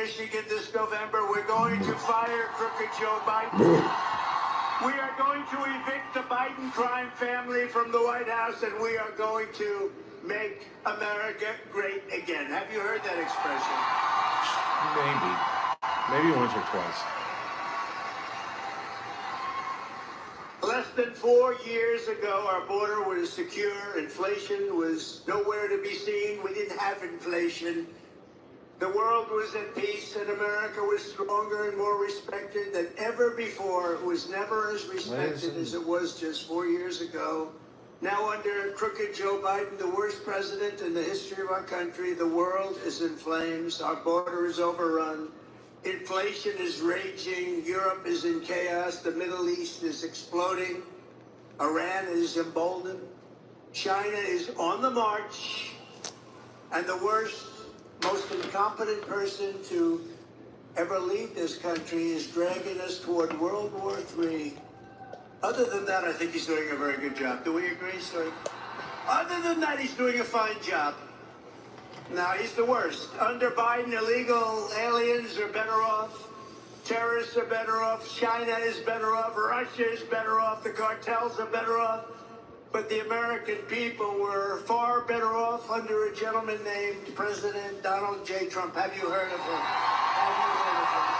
Michigan this November. We're going to fire crooked Joe Biden. We are going to evict the Biden crime family from the White House, and we are going to make America great again. Have you heard that expression? Maybe once or twice. Less than 4 years ago, our border was secure. Inflation was nowhere to be seen. We didn't have inflation. The world was at peace, and America was stronger and more respected than ever before. It was never as respected as it was just 4 years ago. Now, under crooked Joe Biden, the worst president in the history of our country, the world is in flames. Our border is overrun. Inflation is raging. Europe is in chaos. The Middle East is exploding. Iran is emboldened. China is on the march. And the worst, most incompetent person to ever lead this country is dragging us toward World War III. Other than that, I think he's doing a very good job. Do we agree, sir? Other than that, he's doing a fine job. Now, he's the worst. Under Biden, illegal aliens are better off. Terrorists are better off. China is better off. Russia is better off. The cartels are better off. But the American people were far better off under a gentleman named President Donald J. Trump. Have you heard of him? Have you heard of him?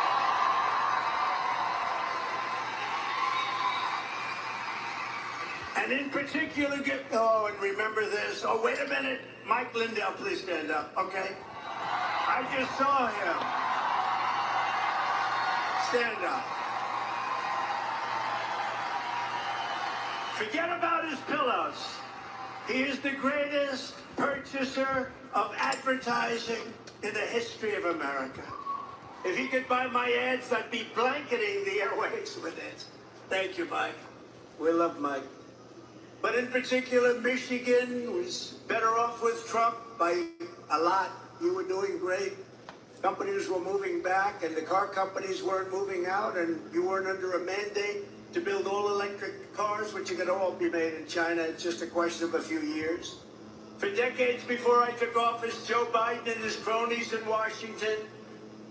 And in particular, and remember this. Oh, wait a minute. Mike Lindell, please stand up, okay? I just saw him. Stand up. Forget about his pillows. He is the greatest purchaser of advertising in the history of America. If he could buy my ads, I'd be blanketing the airwaves with it. Thank you, Mike. We love Mike. But in particular, Michigan was better off with Trump by a lot. You were doing great. Companies were moving back, and the car companies weren't moving out, and you weren't under a mandate to build all electric cars, which are going to all be made in China. It's just a question of a few years. For decades before I took office, Joe Biden and his cronies in Washington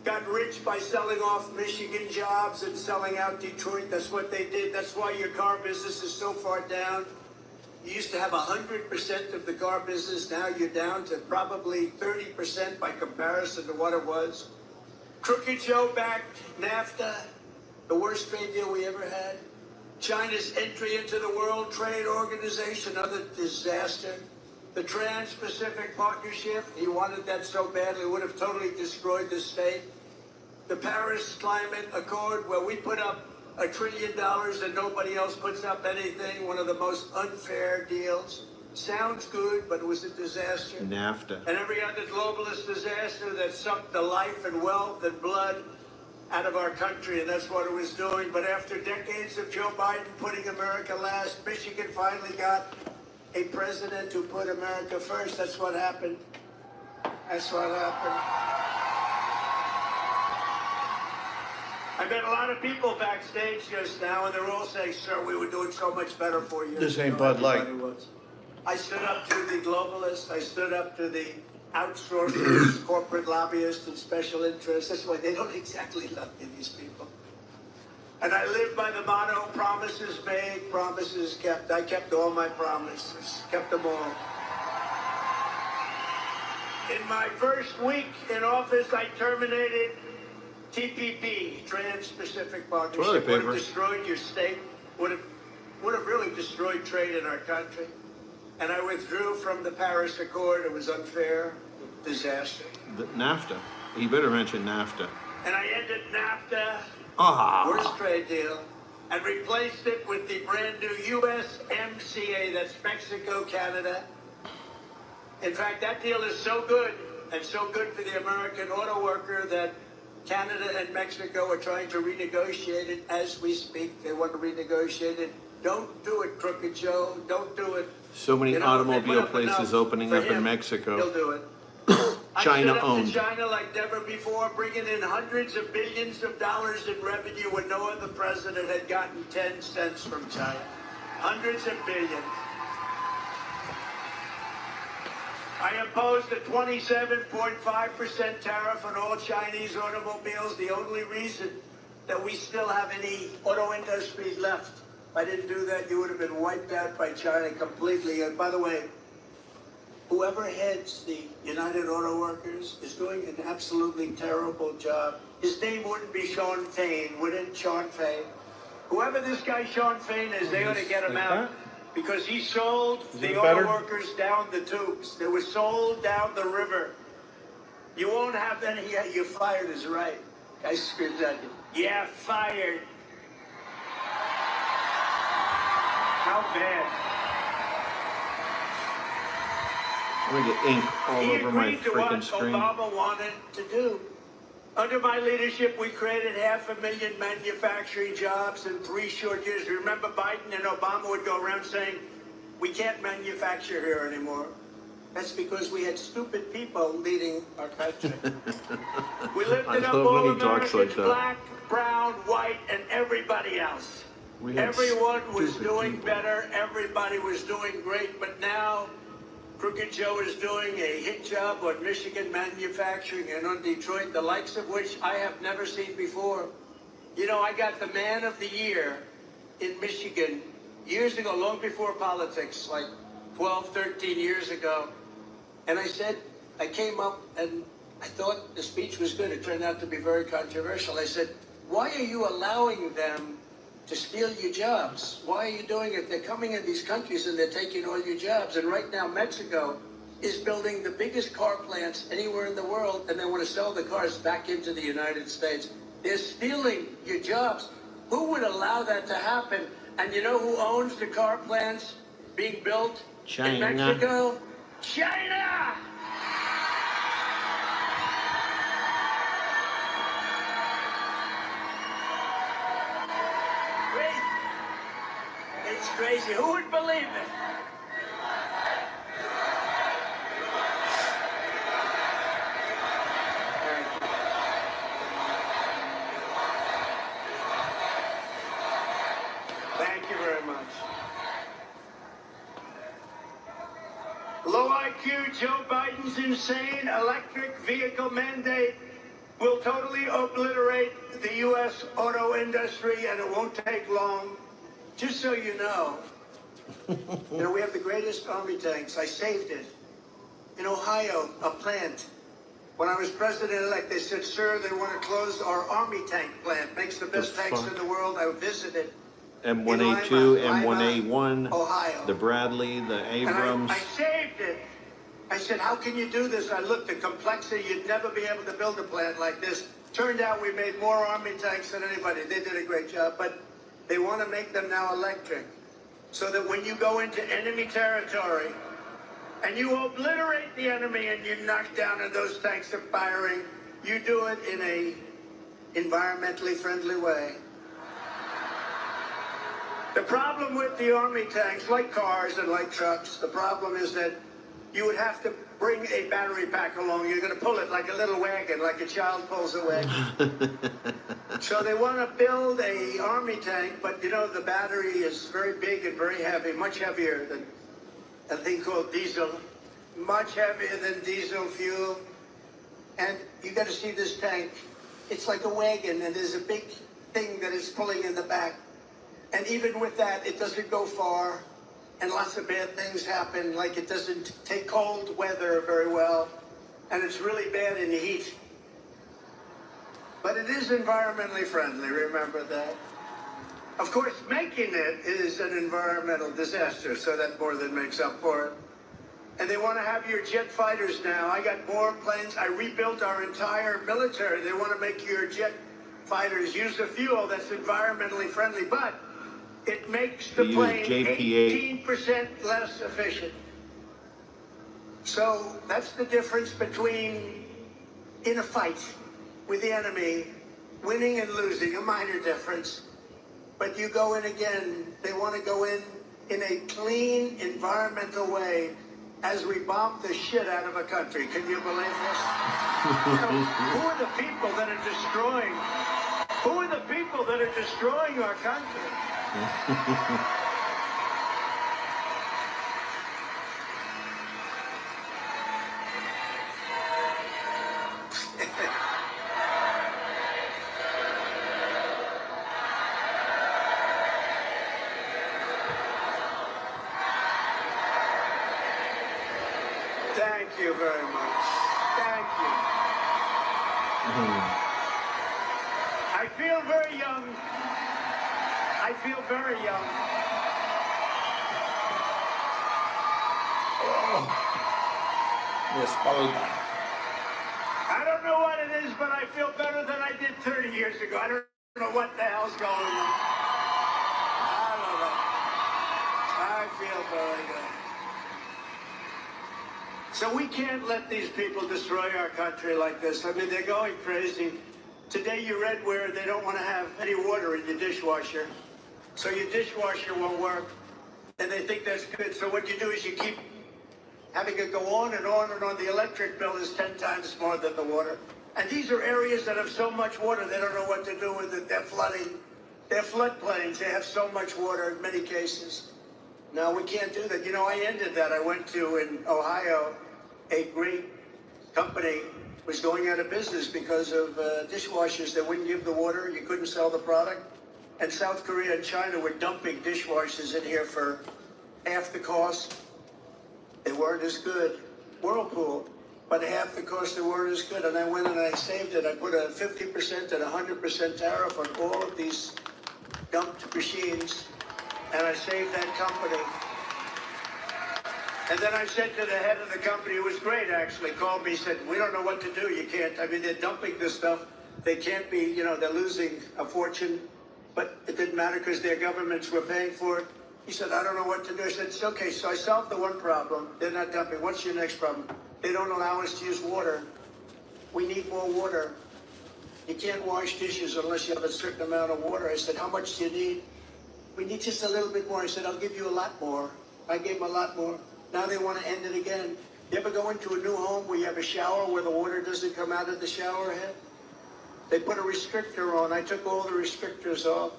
got rich by selling off Michigan jobs and selling out Detroit. That's what they did. That's why your car business is so far down. You used to have 100% of the car business. Now you're down to probably 30% by comparison to what it was. Crooked Joe backed NAFTA, the worst trade deal we ever had. China's entry into the World Trade Organization, another disaster. The Trans-Pacific Partnership, he wanted that so badly, would have totally destroyed the state. The Paris Climate Accord, where we put up $1 trillion and nobody else puts up anything, one of the most unfair deals. Sounds good, but it was a disaster. NAFTA. And every other globalist disaster that sucked the life and wealth and blood out of our country, and that's what it was doing. But after decades of Joe Biden putting America last, Michigan finally got a president who put America first. That's what happened. That's what happened. I met a lot of people backstage just now, and they're all saying, sir, we were doing so much better 4 years ago. This ain't Bud Light. I stood up to the globalists. I stood up to the outsourcers, corporate lobbyists, and special interests. That's why they don't exactly love me, these people. And I live by the motto, promises made, promises kept. I kept all my promises, kept them all. In my first week in office, I terminated TPP, Trans-Pacific Partnership. Would have destroyed your state, would have really destroyed trade in our country. And I withdrew from the Paris Accord. It was unfair, disaster. The NAFTA. You better mention NAFTA. And I ended NAFTA, worst trade deal, and replaced it with the brand new USMCA, that's Mexico, Canada. In fact, that deal is so good, and so good for the American auto worker, that Canada and Mexico are trying to renegotiate it as we speak. They want to renegotiate it. Don't do it, Crooked Joe. Don't do it. So many automobile places opening up in Mexico. He'll do it. China owned. I stood up to China like never before, bringing in hundreds of billions of dollars in revenue when no other president had gotten 10 cents from China. Hundreds of billions. I imposed a 27.5% tariff on all Chinese automobiles. The only reason that we still have any auto industry left. If I didn't do that, you would have been wiped out by China completely. And by the way, whoever heads the United Auto Workers is doing an absolutely terrible job. His name wouldn't be Sean Fain, would it? Sean Fain. Whoever this guy Sean Fain is, they ought to get him out. Because he sold the auto workers down the tubes. They were sold down the river. You won't have any. Yeah, you're fired is right. I screamed at you. Yeah, fired. How bad? I'm gonna get ink all over my He agreed to freaking what screen. Obama wanted to do. Under my leadership, we created 500,000 manufacturing jobs in 3 short years. Remember Biden and Obama would go around saying, we can't manufacture here anymore. That's because we had stupid people leading our country. We lifted up all Americans, black, brown, white, and everybody else. Everyone was doing better. Everybody was doing great. But now, Crooked Joe is doing a hit job on Michigan manufacturing and on Detroit, the likes of which I have never seen before. You know, I got the Man of the Year in Michigan years ago, long before politics, like 12, 13 years ago. And I said, I came up and I thought the speech was good. It turned out to be very controversial. I said, why are you allowing them to steal your jobs? Why are you doing it? They're coming in these countries and they're taking all your jobs. And right now, Mexico is building the biggest car plants anywhere in the world, and they want to sell the cars back into the United States. They're stealing your jobs. Who would allow that to happen? And you know who owns the car plants being built in Mexico? China! It's crazy. Who would believe it? Thank you very much. Low IQ Joe Biden's insane electric vehicle mandate will totally obliterate the U.S. auto industry, and it won't take long. Just so you know, we have the greatest army tanks. I saved it. In Ohio, a plant. When I was president-elect, they said, sir, they want to close our army tank plant. Makes the best tanks in the world. I visited. M1A2, M1A1, Ohio. the Bradley, the Abrams. I saved it. I said, how can you do this? I looked, the complexity, you'd never be able to build a plant like this. Turned out we made more army tanks than anybody. They did a great job, but they want to make them now electric, so that when you go into enemy territory and you obliterate the enemy and you knock down and those tanks are firing, you do it in a environmentally friendly way. The problem with the army tanks, like cars and like trucks, the problem is that you would have to bring a battery pack along. You're going to pull it like a little wagon, like a child pulls a wagon. So they want to build a army tank, but you know, the battery is very big and very heavy, much heavier than a thing called diesel, much heavier than diesel fuel. And you got to see this tank. It's like a wagon, and there's a big thing that is pulling in the back. And even with that, it doesn't go far. And lots of bad things happen, like it doesn't take cold weather very well, and it's really bad in the heat. But it is environmentally friendly, remember that. Of course, making it is an environmental disaster, so that more than makes up for it. And they want to have your jet fighters now. I got more planes. I rebuilt our entire military. They want to make your jet fighters use a fuel that's environmentally friendly, but it makes the plane 18% less efficient. So that's the difference between, in a fight with the enemy, winning and losing, a minor difference. But you go in again, they want to go in a clean, environmental way as we bomb the shit out of a country. Can you believe this? You know, who are the people that are destroying? Who are the people that are destroying our country? you very much. Thank you. I feel very young. I feel very young. Mi espalda. I don't know what it is, but I feel better than I did 30 years ago. I don't know what the hell's going on. I don't know. I feel very good. So we can't let these people destroy our country like this. I mean, they're going crazy. Today you read where they don't want to have any water in your dishwasher. So your dishwasher won't work. And they think that's good. So what you do is you keep having it go on and on and on. The electric bill is 10 times more than the water. And these are areas that have so much water, they don't know what to do with it. They're flooding. They're floodplains. They have so much water in many cases. No, we can't do that. You know, I ended that. I went to, in Ohio, a great company was going out of business because of dishwashers that wouldn't give the water. You couldn't sell the product. And South Korea and China were dumping dishwashers in here for half the cost. They weren't as good. Whirlpool, but half the cost, they weren't as good. And I went and I saved it. I put a 50% and 100% tariff on all of these dumped machines, and I saved that company. And then I said to the head of the company, it was great actually, called me, said, we don't know what to do. You can't, I mean, they're dumping this stuff. They can't be, you know, they're losing a fortune, but it didn't matter because their governments were paying for it. He said, I don't know what to do. I said, it's okay. So I solved the one problem. They're not dumping. What's your next problem? They don't allow us to use water. We need more water. You can't wash dishes unless you have a certain amount of water. I said, how much do you need? We need just a little bit more. I said, I'll give you a lot more. I gave them a lot more. Now they want to end it again. You ever go into a new home where you have a shower where the water doesn't come out of the shower head? They put a restrictor on. I took all the restrictors off.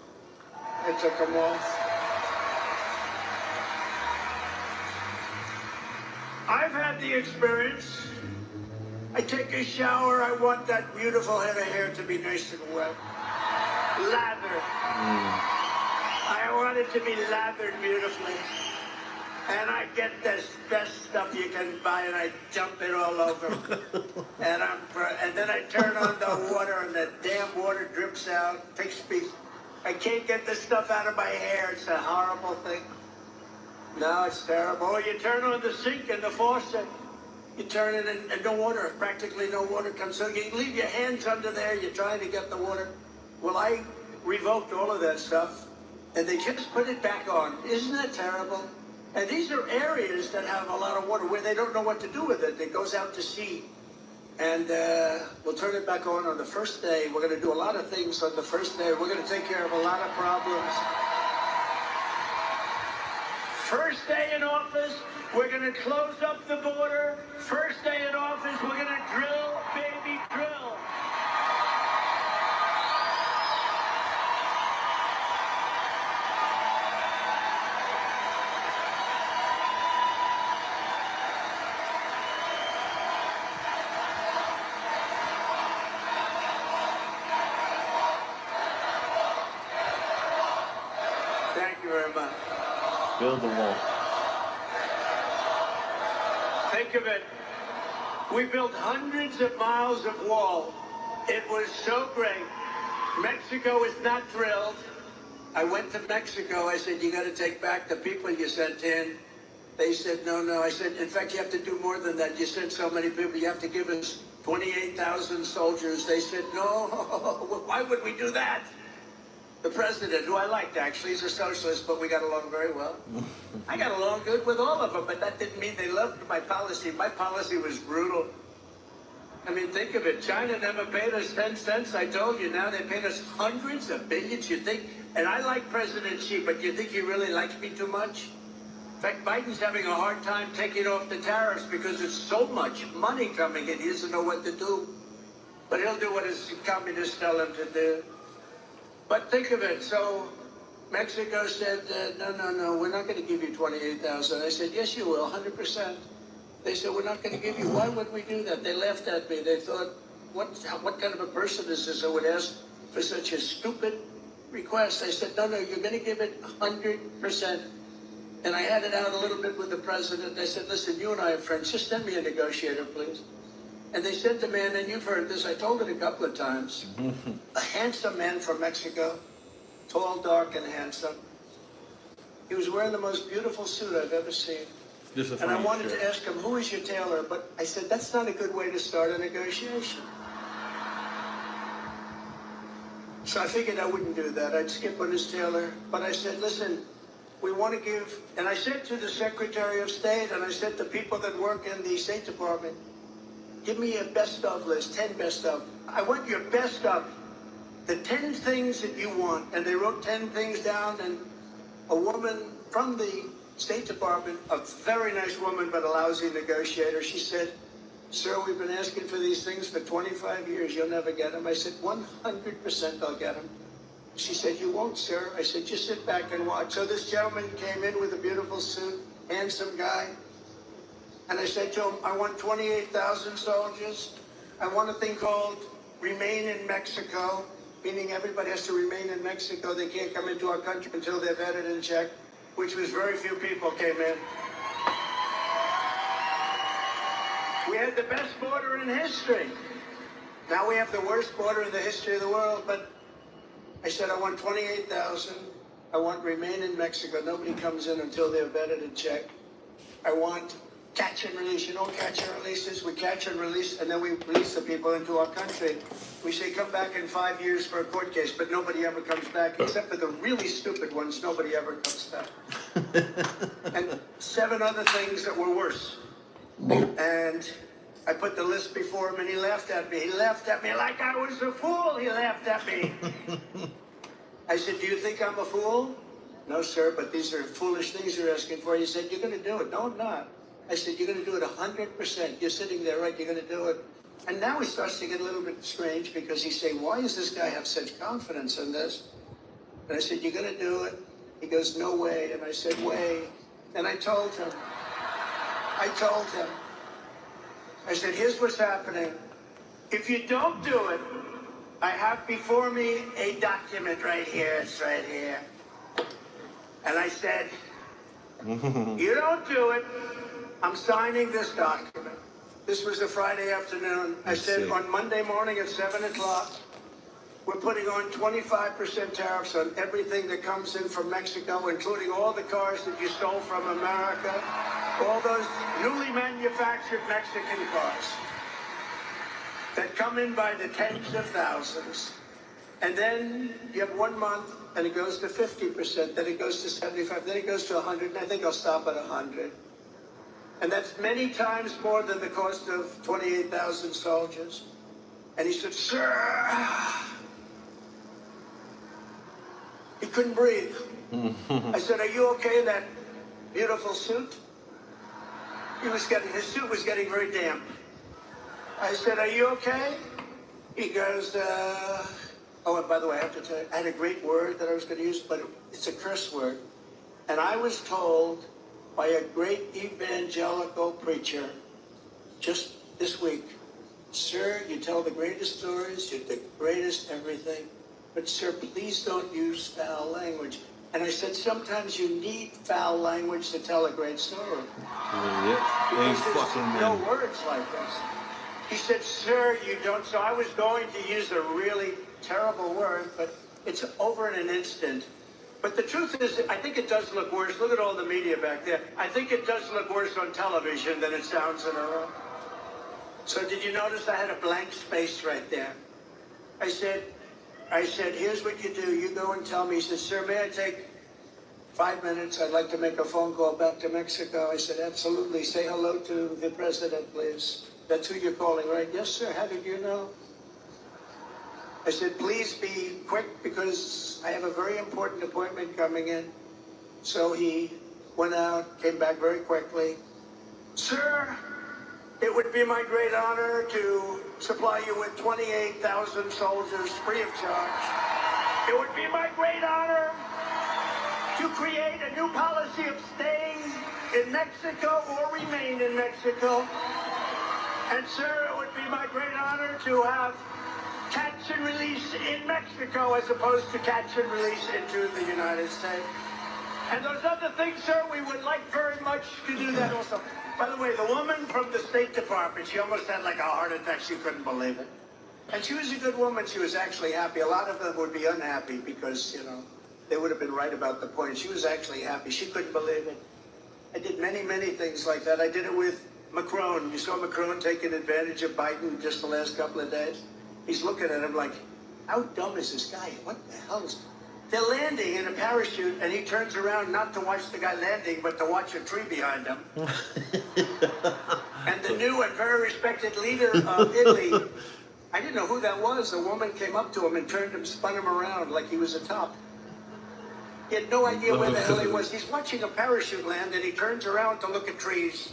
I took them off. I've had the experience. I take a shower, I want that beautiful head of hair to be nice and wet. Lathered. I want it to be lathered beautifully. And I get this best stuff you can buy and I dump it all over. and then I turn on the water and the damn water drips out. Takes me. I can't get this stuff out of my hair. It's a horrible thing. No, it's terrible. Or you turn on the sink and the faucet. You turn it and no water, practically no water comes. So you leave your hands under there, you're trying to get the water. Well, I revoked all of that stuff and they just put it back on. Isn't that terrible? And these are areas that have a lot of water where they don't know what to do with it. It goes out to sea. And we'll turn it back on the first day. We're going to do a lot of things on the first day. We're going to take care of a lot of problems. First day in office, we're going to close up the border. First day in office, we're going to drill, baby, drill. Thank you very much. Build the wall. Think of it. We built hundreds of miles of wall. It was so great. Mexico is not thrilled. I went to Mexico. I said, you got to take back the people you sent in. They said, no. I said, in fact, you have to do more than that. You sent so many people. You have to give us 28,000 soldiers. They said, no. Why would we do that? The president, who I liked actually, he's a socialist, but we got along very well. I got along good with all of them, but that didn't mean they loved my policy. My policy was brutal. I mean, think of it. China never paid us 10 cents, I told you. Now they paid us hundreds of billions, you think? And I like President Xi, but you think he really likes me too much? In fact, Biden's having a hard time taking off the tariffs because there's so much money coming in. He doesn't know what to do. But he'll do what his communists tell him to do. But think of it. So Mexico said, no, we're not going to give you 28,000. I said, yes, you will, 100%. They said, we're not going to give you. Why would we do that? They laughed at me. They thought, what kind of a person is this that would ask for such a stupid request? I said, no, you're going to give it 100%. And I had it out a little bit with the president. I said, listen, you and I are friends. Just send me a negotiator, please. And they sent a man, and you've heard this. I told it a couple of times. A handsome man from Mexico, tall, dark, and handsome. He was wearing the most beautiful suit I've ever seen. And I wanted to ask him, who is your tailor? But I said, that's not a good way to start a negotiation. So I figured I wouldn't do that. I'd skip on his tailor. But I said, listen, we want to give, and I said to the Secretary of State, and I said to people that work in the State Department, give me a best of list, 10 best of. I want your best of, the 10 things that you want. And they wrote 10 things down, and a woman from the State Department, a very nice woman, but a lousy negotiator, she said, sir, we've been asking for these things for 25 years. You'll never get them. I said, 100% I'll get them. She said, you won't, sir. I said, just sit back and watch. So this gentleman came in with a beautiful suit, handsome guy. And I said to him, I want 28,000 soldiers. I want a thing called Remain in Mexico, meaning everybody has to remain in Mexico. They can't come into our country until they're vetted and checked, which was very few people came in. We had the best border in history. Now we have the worst border in the history of the world, but I said, I want 28,000. I want Remain in Mexico. Nobody comes in until they're vetted and checked. I want catch and release. You know what catch and release is? We catch and release, and then we release the people into our country. We say, come back in 5 years for a court case, but nobody ever comes back, except for the really stupid ones. Nobody ever comes back. And 7 other things that were worse. And I put the list before him, and he laughed at me. He laughed at me like I was a fool. He laughed at me. I said, do you think I'm a fool? No, sir, but these are foolish things you're asking for. He said, you're going to do it. No, I'm not. I said, you're going to do it 100%. You're sitting there, right? You're going to do it. And now he starts to get a little bit strange because he's saying, why does this guy have such confidence in this? And I said, you're going to do it? He goes, no way. And I said, way. And I told him, I said, here's what's happening. If you don't do it, I have before me a document right here. It's right here. And I said, you don't do it, I'm signing this document. This was a Friday afternoon. I said, on Monday morning at 7 o'clock, we're putting on 25% tariffs on everything that comes in from Mexico, including all the cars that you stole from America, all those newly manufactured Mexican cars that come in by the tens of thousands. And then you have 1 month, and it goes to 50%, then it goes to 75, then it goes to 100, and I think I'll stop at 100. And that's many times more than the cost of 28,000 soldiers. And he said, sir, he couldn't breathe. I said, are you okay in that beautiful suit? His suit was getting very damp. I said, are you okay? He goes, oh, and by the way, I have to tell you, I had a great word that I was going to use, but it's a curse word. And I was told by a great evangelical preacher just this week, sir, you tell the greatest stories, you're the greatest everything, but sir, please don't use foul language. And I said, sometimes you need foul language to tell a great story. Because there's no words like this. He said, sir, you don't. So I was going to use a really terrible word, but it's over in an instant. But the truth is, I think it does look worse. Look at all the media back there. I think it does look worse on television than it sounds in a room. So did you notice I had a blank space right there? I said, here's what you do. You go and tell me. He said, sir, may I take 5 minutes? I'd like to make a phone call back to Mexico. I said, absolutely. Say hello to the president, please. That's who you're calling, right? Yes, sir. How did you know? I said, please be quick because I have a very important appointment coming in. So he went out, came back very quickly. Sir, it would be my great honor to supply you with 28,000 soldiers free of charge. It would be my great honor to create a new policy of staying in Mexico or remain in Mexico. And sir, it would be my great honor to have catch and release in Mexico as opposed to catch and release into the United States. And those other things, sir, we would like very much to do that also. By the way, the woman from the State Department, she almost had like a heart attack. She couldn't believe it. And she was a good woman. She was actually happy. A lot of them would be unhappy because, you know, they would have been right about the point. She was actually happy. She couldn't believe it. I did many, many things like that. I did it with Macron. You saw Macron taking advantage of Biden just the last couple of days. He's looking at him like, how dumb is this guy? What the hell is... They're landing in a parachute, and he turns around not to watch the guy landing, but to watch a tree behind him. And the new and very respected leader of Italy, I didn't know who that was. A woman came up to him and turned him, spun him around like he was a top. He had no idea where the hell he was. He's watching a parachute land, and he turns around to look at trees.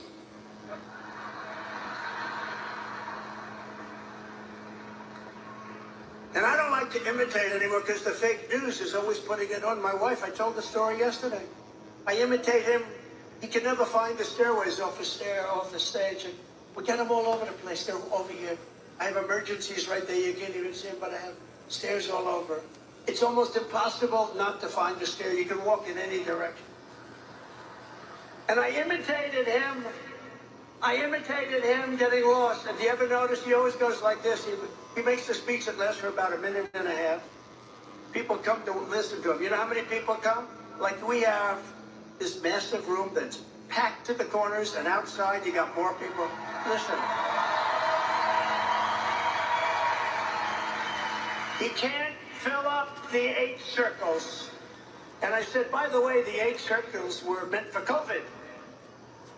And I don't like to imitate anymore because the fake news is always putting it on. My wife, I told the story yesterday. I imitate him. He can never find the stairways off the stage. And we get them all over the place. They're over here. I have emergencies right there. You can't even see them, but I have stairs all over. It's almost impossible not to find the stair. You can walk in any direction. And I imitated him. Getting lost. And do you ever notice he always goes like this? He makes a speech that lasts for about a minute and a half. People come to listen to him. You know how many people come? Like we have this massive room that's packed to the corners, and outside you got more people. Listen. He can't fill up the 8 circles. And I said, by the way, the 8 circles were meant for COVID.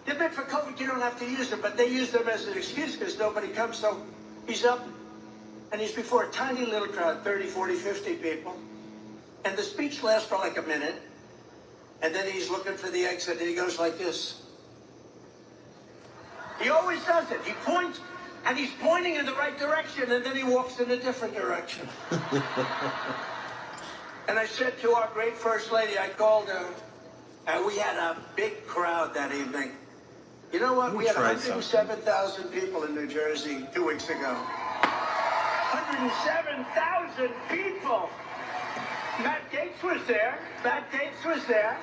They're meant for COVID. You don't have to use them, but they use them as an excuse because nobody comes. So he's up, and he's before a tiny little crowd, 30, 40, 50 people. And the speech lasts for like a minute. And then he's looking for the exit, and he goes like this. He always does it. He points, and he's pointing in the right direction, and then he walks in a different direction. And I said to our great First Lady, I called her, and we had a big crowd that evening. You know what? We had 107,000 people in New Jersey 2 weeks ago. 107,000 people! Matt Gaetz was there.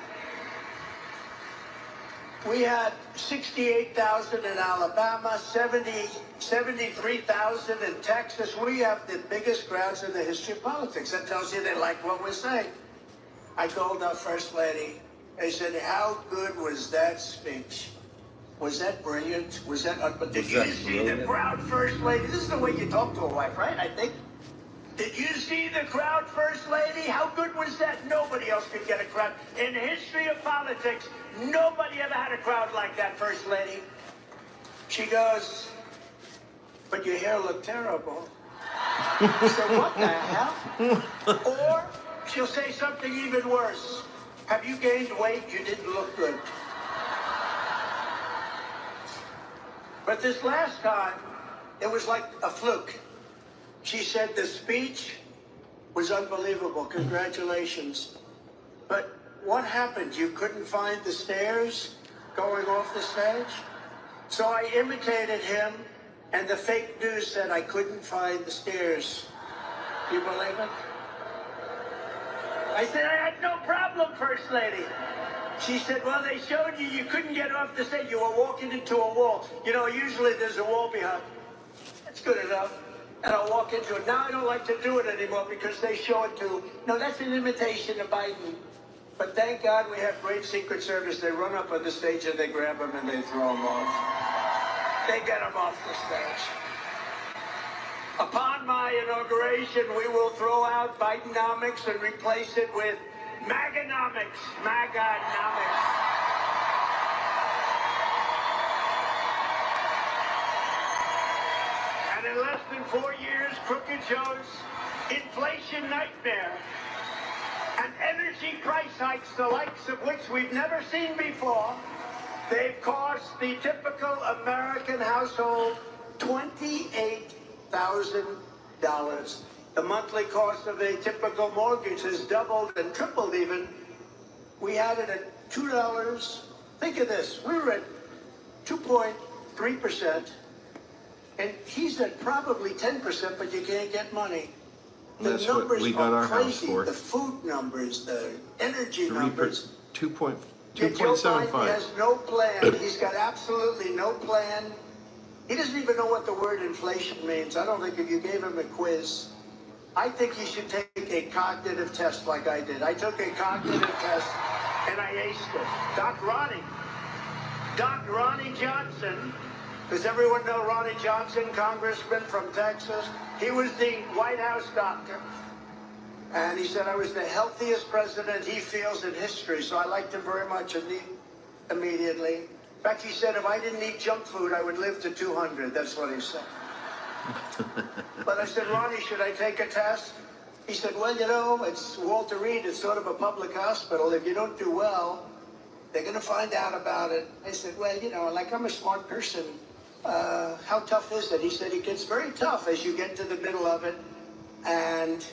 We had 68,000 in Alabama, 73,000 in Texas. We have the biggest crowds in the history of politics. That tells you they like what we're saying. I called our First Lady. I said, how good was that speech? Was that brilliant? Was that unbelievable? Did you see the crowd, First Lady? This is the way you talk to a wife, right? I think. Did you see the crowd, First Lady? How good was that? Nobody else could get a crowd. In the history of politics, nobody ever had a crowd like that, First Lady. She goes, but your hair looked terrible. I said, what the hell? Or she'll say something even worse. Have you gained weight? You didn't look good. But this last time, it was like a fluke. She said the speech was unbelievable. Congratulations. But what happened? You couldn't find the stairs going off the stage? So I imitated him, and the fake news said I couldn't find the stairs. Do you believe it? I said, I had no problem, First Lady. She said, well, they showed you couldn't get off the stage. You were walking into a wall. You know, usually there's a wall behind. That's good enough. And I'll walk into it. Now I don't like to do it anymore because they show it to, no, that's an imitation of Biden. But thank God we have great Secret Service. They run up on the stage and they grab them and they throw them off. They get them off the stage. Upon my inauguration, we will throw out Bidenomics and replace it with Maganomics. Maganomics. And in less than 4 years, Crooked Joe's inflation nightmare and energy price hikes, the likes of which we've never seen before, they've cost the typical American household $28,000. The monthly cost of a typical mortgage has doubled and tripled even. We had it at $2. Think of this. We were at 2.3%. And he's at probably 10%, but you can't get money. The That's what numbers we got are our house crazy. for. The food numbers, the energy numbers. Joe Biden 2.75. has no plan. He's got absolutely no plan. He doesn't even know what the word inflation means. I don't think if you gave him a quiz, I think he should take a cognitive test like I did. I took a cognitive test and I aced it. Doc Ronnie Johnson, does everyone know Ronnie Johnson, congressman from Texas? He was the White House doctor. And he said I was the healthiest president he feels in history. So I liked him very much immediately. In fact, he said if I didn't eat junk food, I would live to 200. That's what he said. But I said, Ronnie, should I take a test? He said, well, you know, it's Walter Reed. It's sort of a public hospital. If you don't do well, they're going to find out about it. I said, well, you know, like I'm a smart person. How tough is it? He said, it gets very tough as you get to the middle of it. And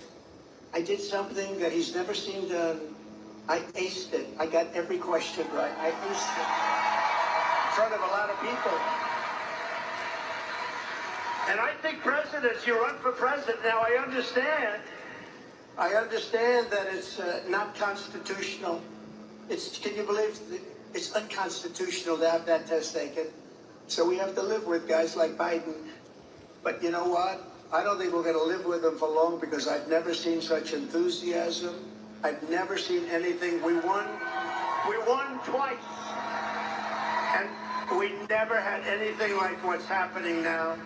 I did something that he's never seen done. I aced it. I got every question right. I aced it in front of a lot of people. And I think presidents, you run for president. Now, I understand that it's not constitutional. Can you believe it's unconstitutional to have that test taken? So we have to live with guys like Biden. But you know what? I don't think we're going to live with him for long because I've never seen such enthusiasm. I've never seen anything. We won twice. And we never had anything like what's happening now.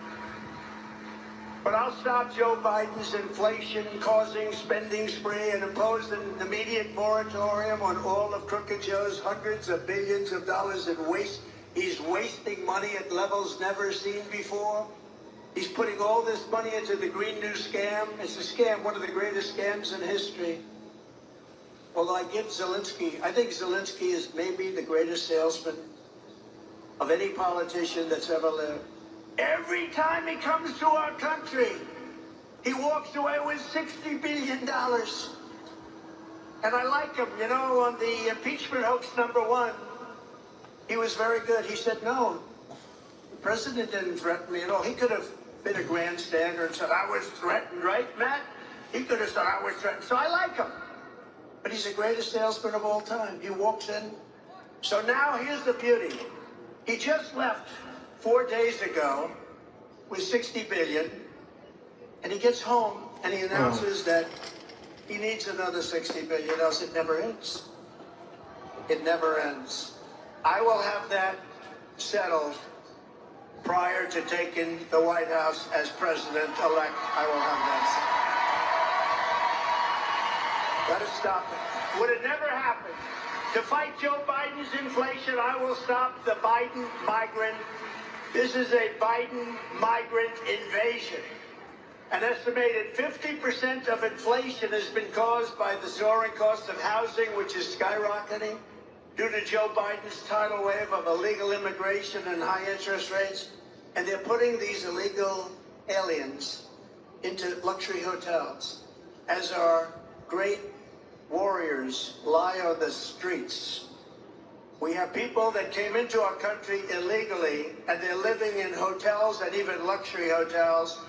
But I'll stop Joe Biden's inflation-causing spending spree and impose an immediate moratorium on all of Crooked Joe's hundreds of billions of dollars in waste. He's wasting money at levels never seen before. He's putting all this money into the Green New scam. It's a scam, one of the greatest scams in history. Although I think Zelensky is maybe the greatest salesman of any politician that's ever lived. Every time he comes to our country, he walks away with $60 billion. And I like him. You know, on the impeachment hoax #1, he was very good. He said, no, the president didn't threaten me at all. He could have been a grandstander and said, I was threatened, right, Matt? He could have said, I was threatened. So I like him. But he's the greatest salesman of all time. He walks in. So now here's the beauty. He just left 4 days ago with $60 billion, and he gets home and he announces that he needs another $60 billion, else it never ends. It never ends. I will have that settled prior to taking the White House as president-elect. I will have that settled. Let us stop it. Would it never happen? To fight Joe Biden's inflation, I will stop the Biden migrant. This is a Biden migrant invasion. An estimated 50% of inflation has been caused by the soaring cost of housing, which is skyrocketing due to Joe Biden's tidal wave of illegal immigration and high interest rates. And they're putting these illegal aliens into luxury hotels as our great warriors lie on the streets. We have people that came into our country illegally, and they're living in hotels and even luxury hotels,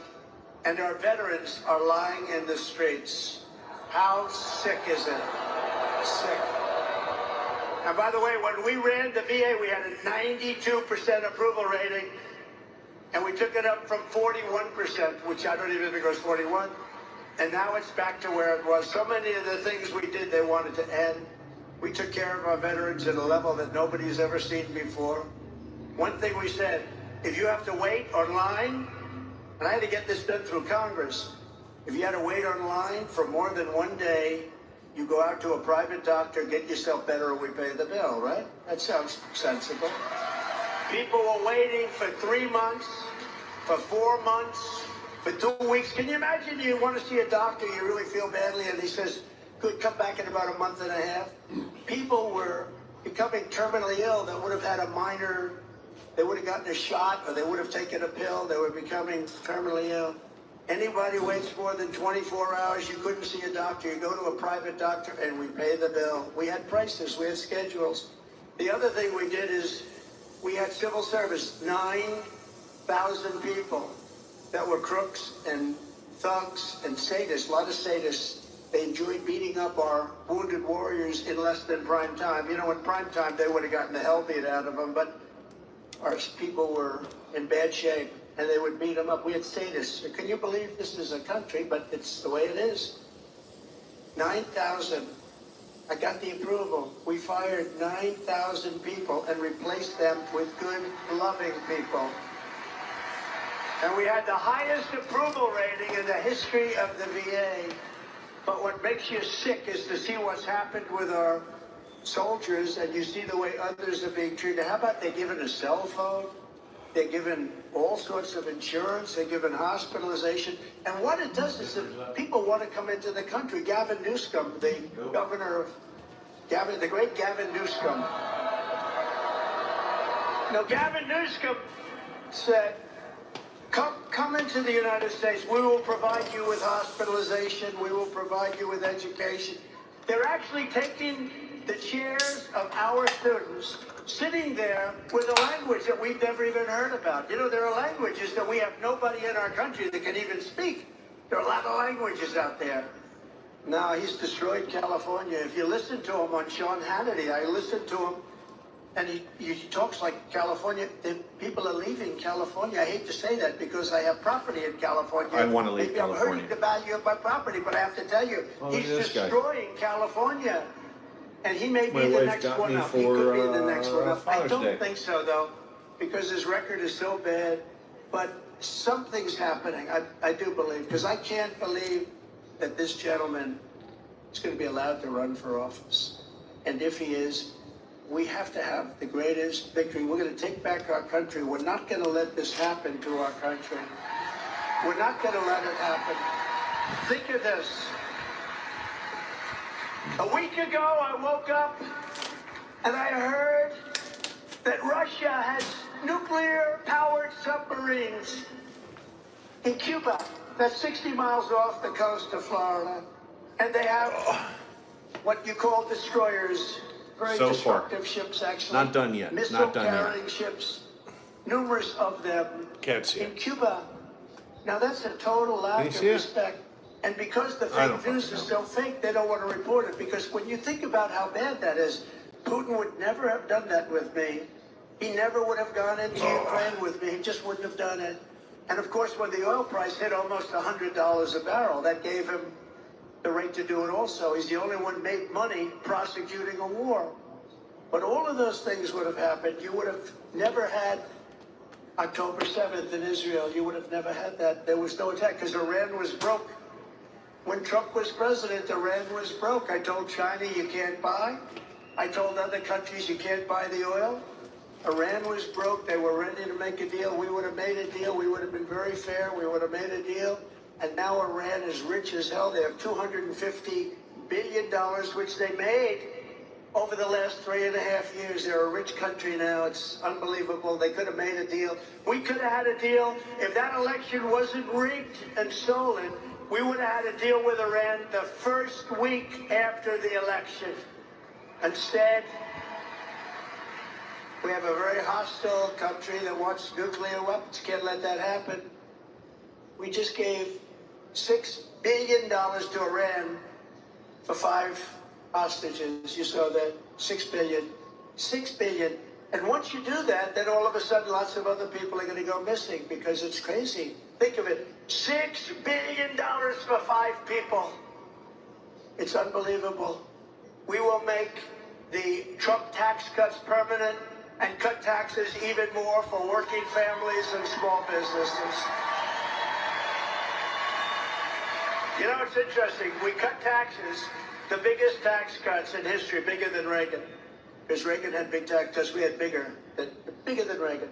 and our veterans are lying in the streets. How sick is it? Sick. And by the way, when we ran the VA, we had a 92% approval rating, and we took it up from 41%, which I don't even think it was 41, and now it's back to where it was. So many of the things we did, they wanted to end. We took care of our veterans at a level that nobody's ever seen before. One thing we said, if you have to wait online, and I had to get this done through Congress, if you had to wait online for more than 1 day, you go out to a private doctor, get yourself better, and we pay the bill, right? That sounds sensible. People were waiting for 3 months, for 4 months, for 2 weeks. Can you imagine you want to see a doctor, you really feel badly, and he says, could come back in about a month and a half. People were becoming terminally ill that would have had a minor, they would have gotten a shot or they would have taken a pill. They were becoming terminally ill. Anybody waits more than 24 hours, you couldn't see a doctor. You go to a private doctor and we pay the bill. We had prices, we had schedules. The other thing we did is we had civil service, 9,000 people that were crooks and thugs and sadists, a lot of sadists. They enjoyed beating up our wounded warriors in less than prime time. You know, in prime time, they would have gotten the hell beat out of them, but our people were in bad shape, and they would beat them up. We had sadists. Can you believe this is a country, but it's the way it is? 9,000. I got the approval. We fired 9,000 people and replaced them with good, loving people. And we had the highest approval rating in the history of the VA. But what makes you sick is to see what's happened with our soldiers, and you see the way others are being treated. How about they're given a cell phone? They're given all sorts of insurance. They're given hospitalization. And what it does is that people want to come into the country. Gavin Newsom, the governor of the great Gavin Newsom. Now, Gavin Newsom said, Come into the United States. We will provide you with hospitalization. We will provide you with education. They're actually taking the chairs of our students, sitting there with a language that we've never even heard about. You know, there are languages that we have nobody in our country that can even speak. There are a lot of languages out there. Now, he's destroyed California. If you listen to him on Sean Hannity, I listened to him, and he talks like California. People are leaving California. I hate to say that because I have property in California. I want to leave Maybe California. I'm hurting the value of my property, but I have to tell you, he's destroying California. And he may be the next one up. He could be the next one up. I don't think so, though, because his record is so bad. But something's happening, I do believe, because I can't believe that this gentleman is going to be allowed to run for office. And if he is, we have to have the greatest victory. We're going to take back our country. We're not going to let this happen to our country. We're not going to let it happen. Think of this. A week ago, I woke up and I heard that Russia has nuclear-powered submarines in Cuba. That's 60 miles off the coast of Florida. And they have what you call destroyers. Very So destructive far. ships, actually. Not done yet. Not done Missile-carrying yet. ships. Numerous of them. Can't see in it. Cuba. Now, that's a total lack Can you of see it? respect. And because the I don't fake news fucking is know. so fake, they don't want to report it. Because when you think about how bad that is, Putin would never have done that with me. He never would have gone into Ukraine with me. He just wouldn't have done it. And of course, when the oil price hit almost $100 a barrel, that gave him the right to do it also. He's the only one made money prosecuting a war. But all of those things would have happened. You would have never had October 7th in Israel. You would have never had that. There was no attack because Iran was broke. When Trump was president, Iran was broke. I told China you can't buy. I told other countries you can't buy the oil. Iran was broke. They were ready to make a deal. We would have made a deal. We would have been very fair. We would have made a deal. And now Iran is rich as hell. They have $250 billion, which they made over the last 3.5 years. They're a rich country now. It's unbelievable. They could have made a deal. We could have had a deal. If that election wasn't rigged and stolen, we would have had a deal with Iran the first week after the election. Instead, we have a very hostile country that wants nuclear weapons. Can't let that happen. We just gave $6 billion to Iran for 5 hostages. You saw that. 6 billion. 6 billion. And once you do that, then all of a sudden lots of other people are going to go missing because it's crazy. Think of it. $6 billion for 5 people. It's unbelievable. We will make the Trump tax cuts permanent and cut taxes even more for working families and small businesses. You know, it's interesting. We cut taxes, the biggest tax cuts in history, bigger than Reagan. Because Reagan had big tax cuts, we had bigger than Reagan.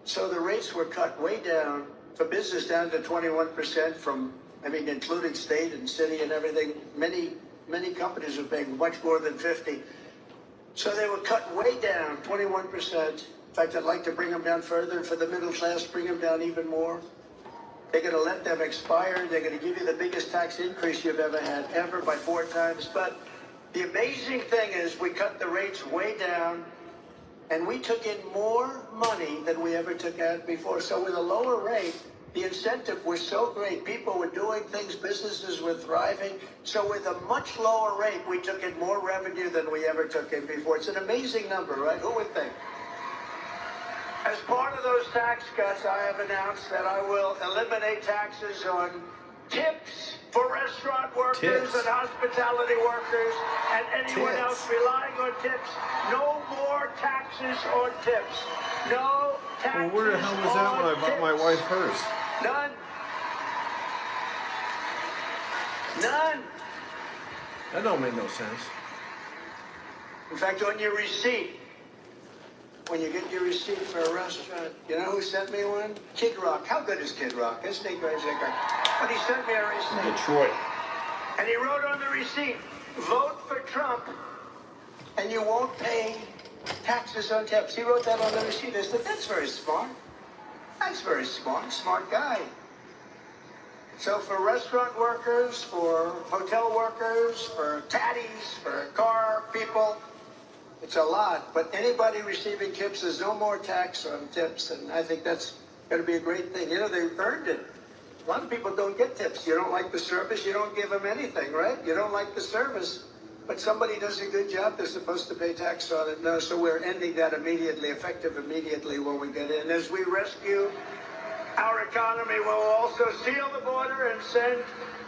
So the rates were cut way down, for business down to 21% from, including state and city and everything. Many companies were paying much more than 50. So they were cut way down, 21%. In fact, I'd like to bring them down further. For the middle class, bring them down even more. They're going to let them expire. They're going to give you the biggest tax increase you've ever had, ever, by 4 times. But the amazing thing is we cut the rates way down, and we took in more money than we ever took out before. So with a lower rate, The incentive was so great. People were doing things, businesses were thriving. So with a much lower rate, we took in more revenue than we ever took in before. It's an amazing number, right? Who would think? As part of those tax cuts, I have announced that I will eliminate taxes on tips for restaurant workers and hospitality workers and anyone else relying on tips. No more taxes on tips. No taxes on tips. Well, where the hell was that when I bought my wife hers? None. None. That don't make no sense. In fact, on your receipt, when you get your receipt for a restaurant, you know who sent me one? Kid Rock. How good is Kid Rock? Isn't he great? But he sent me a receipt. Detroit. And he wrote on the receipt, vote for Trump and you won't pay taxes on tips. He wrote that on the receipt. I said, that's very smart. That's very smart. Smart guy. So for restaurant workers, for hotel workers, for caddies, for car people, it's a lot. But anybody receiving tips, there's no more tax on tips. And I think that's going to be a great thing. You know, they earned it. A lot of people don't get tips. You don't like the service, you don't give them anything, right? You don't like the service, but somebody does a good job, they're supposed to pay tax on it. No, so we're ending that immediately, effective immediately when we get in. As we rescue our economy, we'll also seal the border and send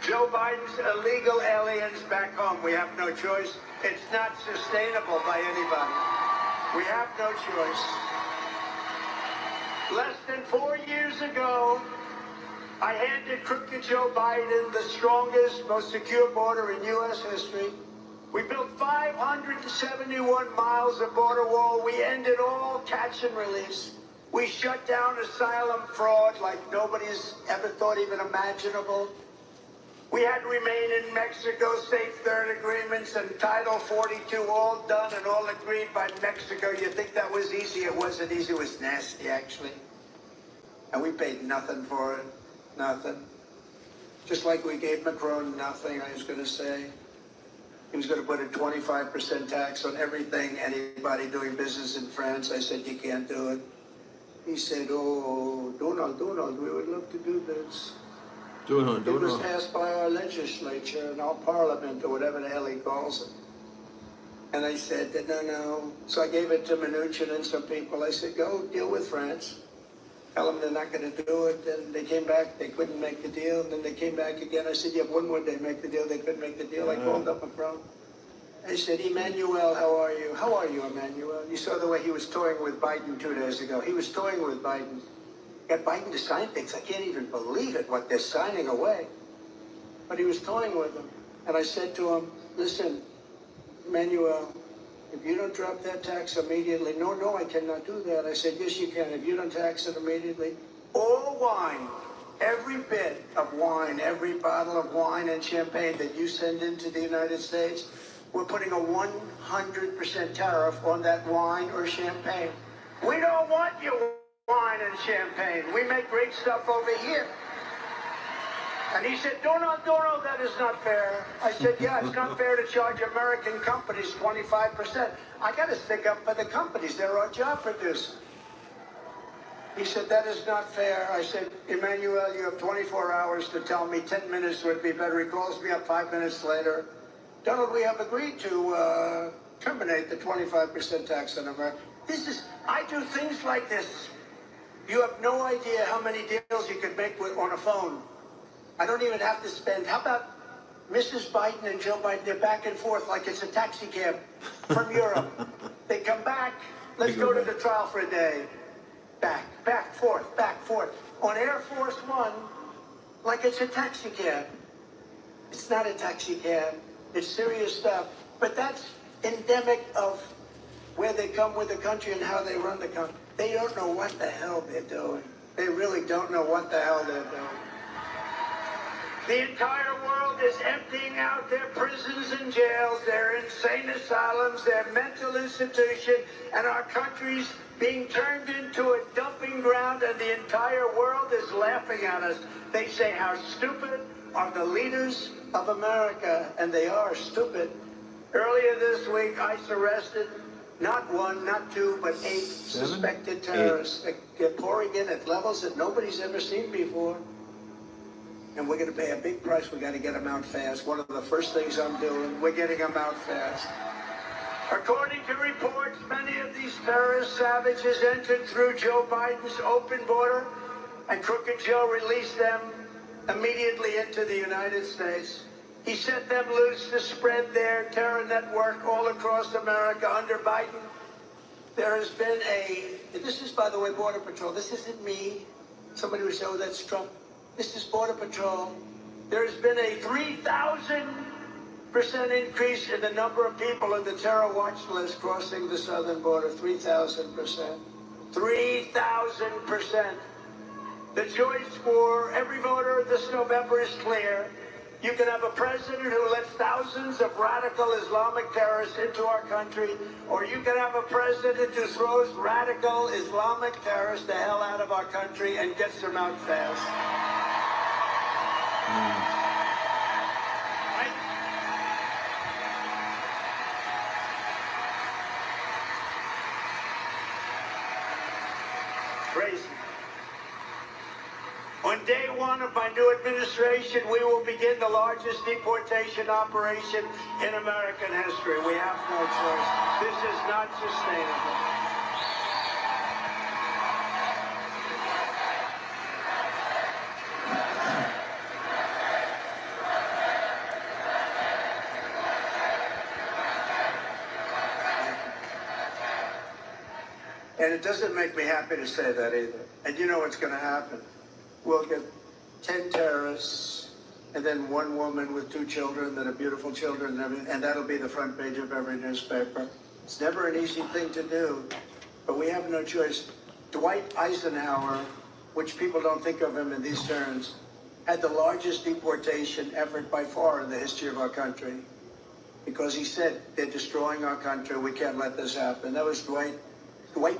Joe Biden's illegal aliens back home. We have no choice. It's not sustainable by anybody. We have no choice. Less than 4 years ago, I handed crooked Joe Biden the strongest, most secure border in U.S. history. We built 571 miles of border wall. We ended all catch and release. We shut down asylum fraud like nobody's ever thought even imaginable. We had to remain in Mexico, safe third agreements and Title 42 all done and all agreed by Mexico. You think that was easy? It wasn't easy. It was nasty, actually. And we paid nothing for it. Nothing. Just like we gave Macron nothing, I was going to say. He was going to put a 25% tax on everything, anybody doing business in France. I said, you can't do it. He said, oh, Donald, we would love to do this. It was passed by our legislature and our parliament, or whatever the hell he calls it. And I said, no. So I gave it to Mnuchin and some people. I said, go deal with France. Tell them they're not going to do it. And they came back, they couldn't make the deal. And then they came back again. I said, yeah, one more day, make the deal. They couldn't make the deal. I called up Macron. I said, Emmanuel, how are you? How are you, Emmanuel? You saw the way he was toying with Biden 2 days ago. He was toying with Biden. Got Biden to sign things. I can't even believe it, what they're signing away. But he was toying with them. And I said to him, listen, Emmanuel, if you don't drop that tax immediately, no, I cannot do that. I said, yes, you can. If you don't tax it immediately, all wine, every bit of wine, every bottle of wine and champagne that you send into the United States, we're putting a 100% tariff on that wine or champagne. We don't want your wine and champagne. We make great stuff over here. And he said, Donald, that is not fair. I said, yeah, it's not fair to charge American companies 25%. I got to stick up for the companies. They're our job producers. He said, that is not fair. I said, Emmanuel, you have 24 hours to tell me. 10 minutes would be better. He calls me up 5 minutes later. Donald, we have agreed to terminate the 25% tax on America. I do things like this. You have no idea how many deals you could make on a phone. I don't even have to spend. How about Mrs. Biden and Joe Biden? They're back and forth like it's a taxi cab from Europe. They come back. Let's go to the trial for a day. Back, forth. On Air Force One, like it's a taxi cab. It's not a taxi cab. It's serious stuff. But that's endemic of where they come with the country and how they run the country. They don't know what the hell they're doing. They really don't know what the hell they're doing. The entire world is emptying out their prisons and jails, their insane asylums, their mental institution, and our country's being turned into a dumping ground, and the entire world is laughing at us. They say, how stupid are the leaders of America, and they are stupid. Earlier this week, ICE arrested Not one, not two, but 8 suspected terrorists. They're pouring in at levels that nobody's ever seen before. And we're going to pay a big price. We got to get them out fast. One of the first things I'm doing, we're getting them out fast. According to reports, many of these terrorist savages entered through Joe Biden's open border, and Crooked Joe released them immediately into the United States. He set them loose to spread their terror network all across America under Biden. There has been this is, by the way, Border Patrol. This isn't me. Somebody would say, oh, that's Trump. This is Border Patrol. There has been a 3,000% increase in the number of people on the terror watch list crossing the southern border. 3,000%. 3,000%. The choice for every voter this November is clear. You can have a president who lets thousands of radical Islamic terrorists into our country, or you can have a president who throws radical Islamic terrorists the hell out of our country and gets them out fast. Crazy. On day one of my new administration, we will begin the largest deportation operation in American history. We have no choice. This is not sustainable. And it doesn't make me happy to say that either. And you know what's going to happen. We'll get 10 terrorists, and then one woman with 2 children that are beautiful children, and that'll be the front page of every newspaper. It's never an easy thing to do, but we have no choice. Dwight Eisenhower, which people don't think of him in these terms, had the largest deportation effort by far in the history of our country, because he said, they're destroying our country, we can't let this happen. That was Dwight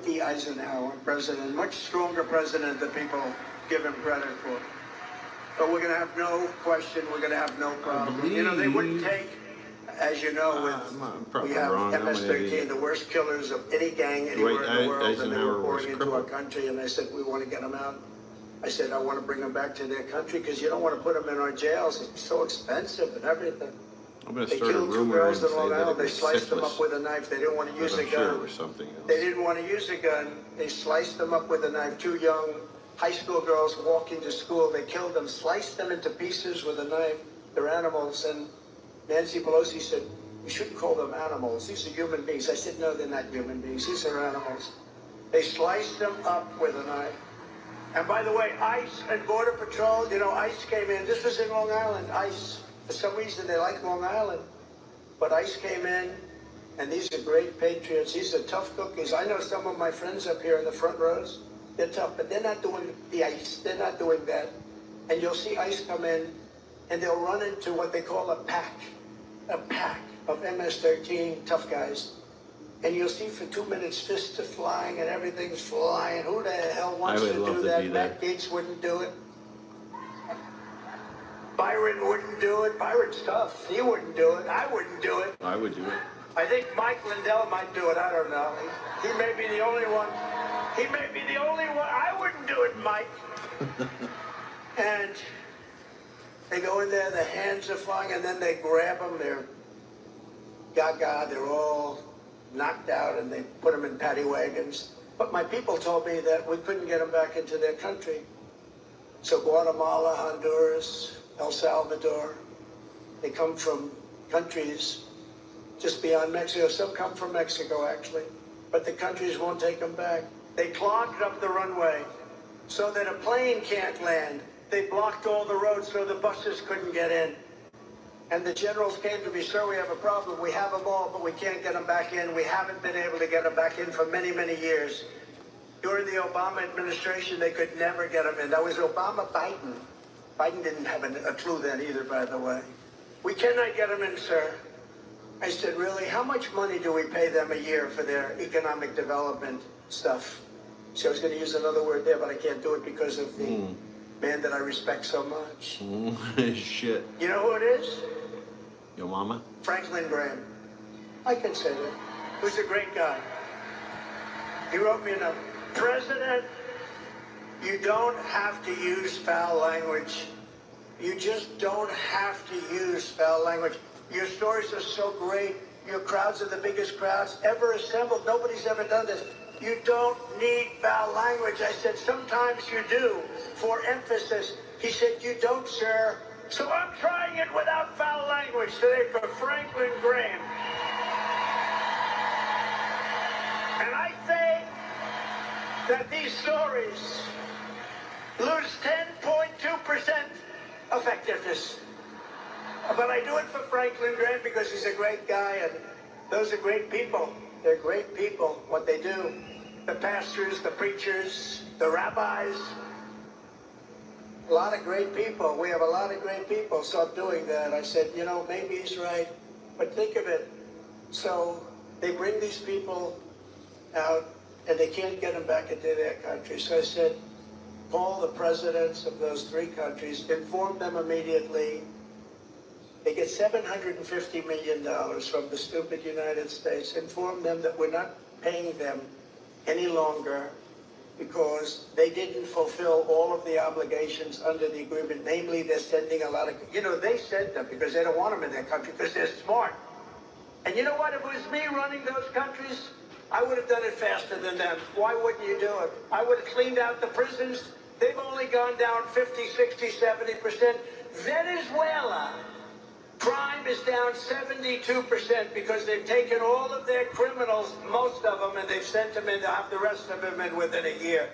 D. Eisenhower, president, much stronger president than people give him credit for. But we're going to have no question, we're going to have no problem. You know, they wouldn't take, as you know, we have MS-13, the worst killers of any gang anywhere in the world, and they were pouring into our country, and I said, we want to get them out. I said, I want to bring them back to their country, because you don't want to put them in our jails. It's so expensive and everything. They killed 2 girls in Long Island. They sliced them up with a knife. They didn't want to use a gun. They didn't want to use a gun. They sliced them up with a knife. 2 young high school girls walking to school. They killed them, sliced them into pieces with a knife. They're animals. And Nancy Pelosi said, we shouldn't call them animals. These are human beings. I said, no, they're not human beings. These are animals. They sliced them up with a knife. And by the way, ICE and Border Patrol, you know, ICE came in. This was in Long Island, ICE. For some reason, they like Long Island. But ICE came in, and these are great patriots. These are tough cookies. I know some of my friends up here in the front rows. They're tough, but they're not doing the ICE. They're not doing that. And you'll see ICE come in, and they'll run into what they call a pack of MS-13 tough guys. And you'll see for 2 minutes fists are flying and everything's flying. Who the hell wants to do that? Matt Gaetz wouldn't do it. Byron wouldn't do it. Byron's tough. He wouldn't do it. I wouldn't do it. I would do it. I think Mike Lindell might do it. I don't know. He may be the only one. He may be the only one. I wouldn't do it, Mike. And they go in there, the hands are flying, and then they grab them. They're gaga. They're all knocked out, and they put them in paddy wagons. But my people told me that we couldn't get them back into their country. So Guatemala, Honduras, El Salvador, they come from countries just beyond Mexico. Some come from Mexico, actually. But the countries won't take them back. They clogged up the runway so that a plane can't land. They blocked all the roads so the buses couldn't get in. And the generals came to me, sir, we have a problem. We have them all, but we can't get them back in. We haven't been able to get them back in for many, many years. During the Obama administration, they could never get them in. That was Obama-Biden. Biden didn't have a clue then either, by the way. We cannot get them in, sir. I said, really? How much money do we pay them a year for their economic development stuff? See, I was going to use another word there, but I can't do it because of the man that I respect so much. Shit. You know who it is? Your mama? Franklin Graham. I can say that. Who's a great guy. He wrote me a note. President, you don't have to use foul language. You just don't have to use foul language. Your stories are so great. Your crowds are the biggest crowds ever assembled. Nobody's ever done this. You don't need foul language. I said, sometimes you do, for emphasis. He said, you don't, sir. So I'm trying it without foul language today for Franklin Graham. And I say that these stories lose 10.2% effectiveness. But I do it for Franklin Graham because he's a great guy, and those are great people. They're great people, what they do. The pastors, the preachers, the rabbis. A lot of great people. We have a lot of great people. So I'm doing that. I said, you know, maybe he's right. But think of it. So they bring these people out, and they can't get them back into their country. So I said, call the presidents of those 3 countries, inform them immediately. They get $750 million from the stupid United States. Inform them that we're not paying them any longer because they didn't fulfill all of the obligations under the agreement. Namely, they're sending a lot of, they sent them because they don't want them in their country because they're smart. And you know what? If it was me running those countries, I would have done it faster than them. Why wouldn't you do it? I would have cleaned out the prisons. They've only gone down 50, 60, 70%. Venezuela, crime is down 72% because they've taken all of their criminals, most of them, and they've sent them in to have the rest of them in within a year.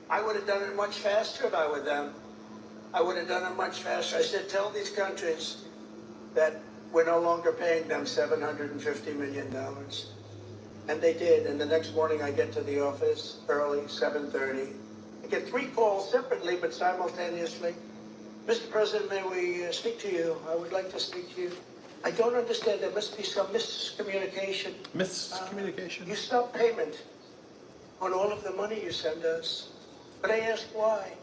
I would have done it much faster if I were them. I would have done it much faster. I said, tell these countries that we're no longer paying them $750 million. And they did. And the next morning I get to the office early, 7:30. I get 3 calls separately but simultaneously. Mr. President, may we speak to you? I would like to speak to you. I don't understand. There must be some miscommunication. Miscommunication? You stop payment on all of the money you send us. But I ask why.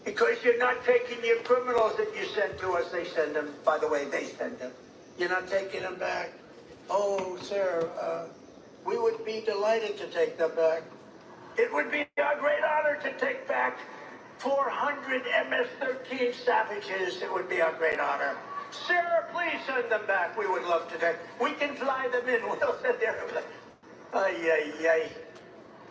Because you're not taking your criminals that you send to us. They send them. By the way, they send them. You're not taking them back. Oh, sir, we would be delighted to take them back. It would be a great honor to take back 400 MS-13 savages. It would be a great honor. Sir, please send them back. We would love to take. We can fly them in. We'll send them. Ay, ay, ay.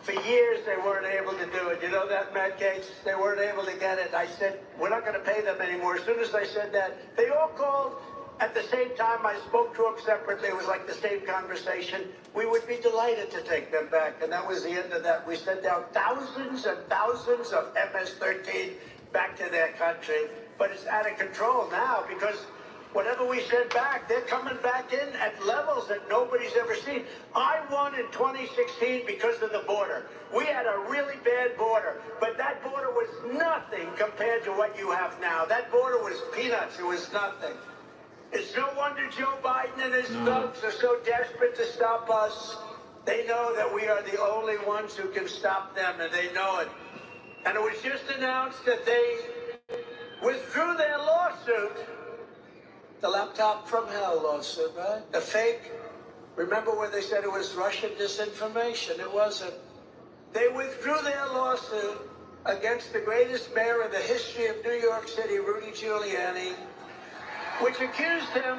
For years, they weren't able to do it. You know that, Matt Gates? They weren't able to get it. I said, we're not going to pay them anymore. As soon as I said that, they all called. At the same time, I spoke to them separately. It was like the same conversation. We would be delighted to take them back. And that was the end of that. We sent down thousands and thousands of MS-13 back to their country. But it's out of control now because whatever we send back, they're coming back in at levels that nobody's ever seen. I won in 2016 because of the border. We had a really bad border, but that border was nothing compared to what you have now. That border was peanuts. It was nothing. It's no wonder Joe Biden and his thugs are so desperate to stop us. They know that we are the only ones who can stop them, and they know it. And it was just announced that they withdrew their lawsuit. The laptop from hell lawsuit, right? The fake. Remember when they said it was Russian disinformation? It wasn't. They withdrew their lawsuit against the greatest mayor in the history of New York City, Rudy Giuliani, which accused him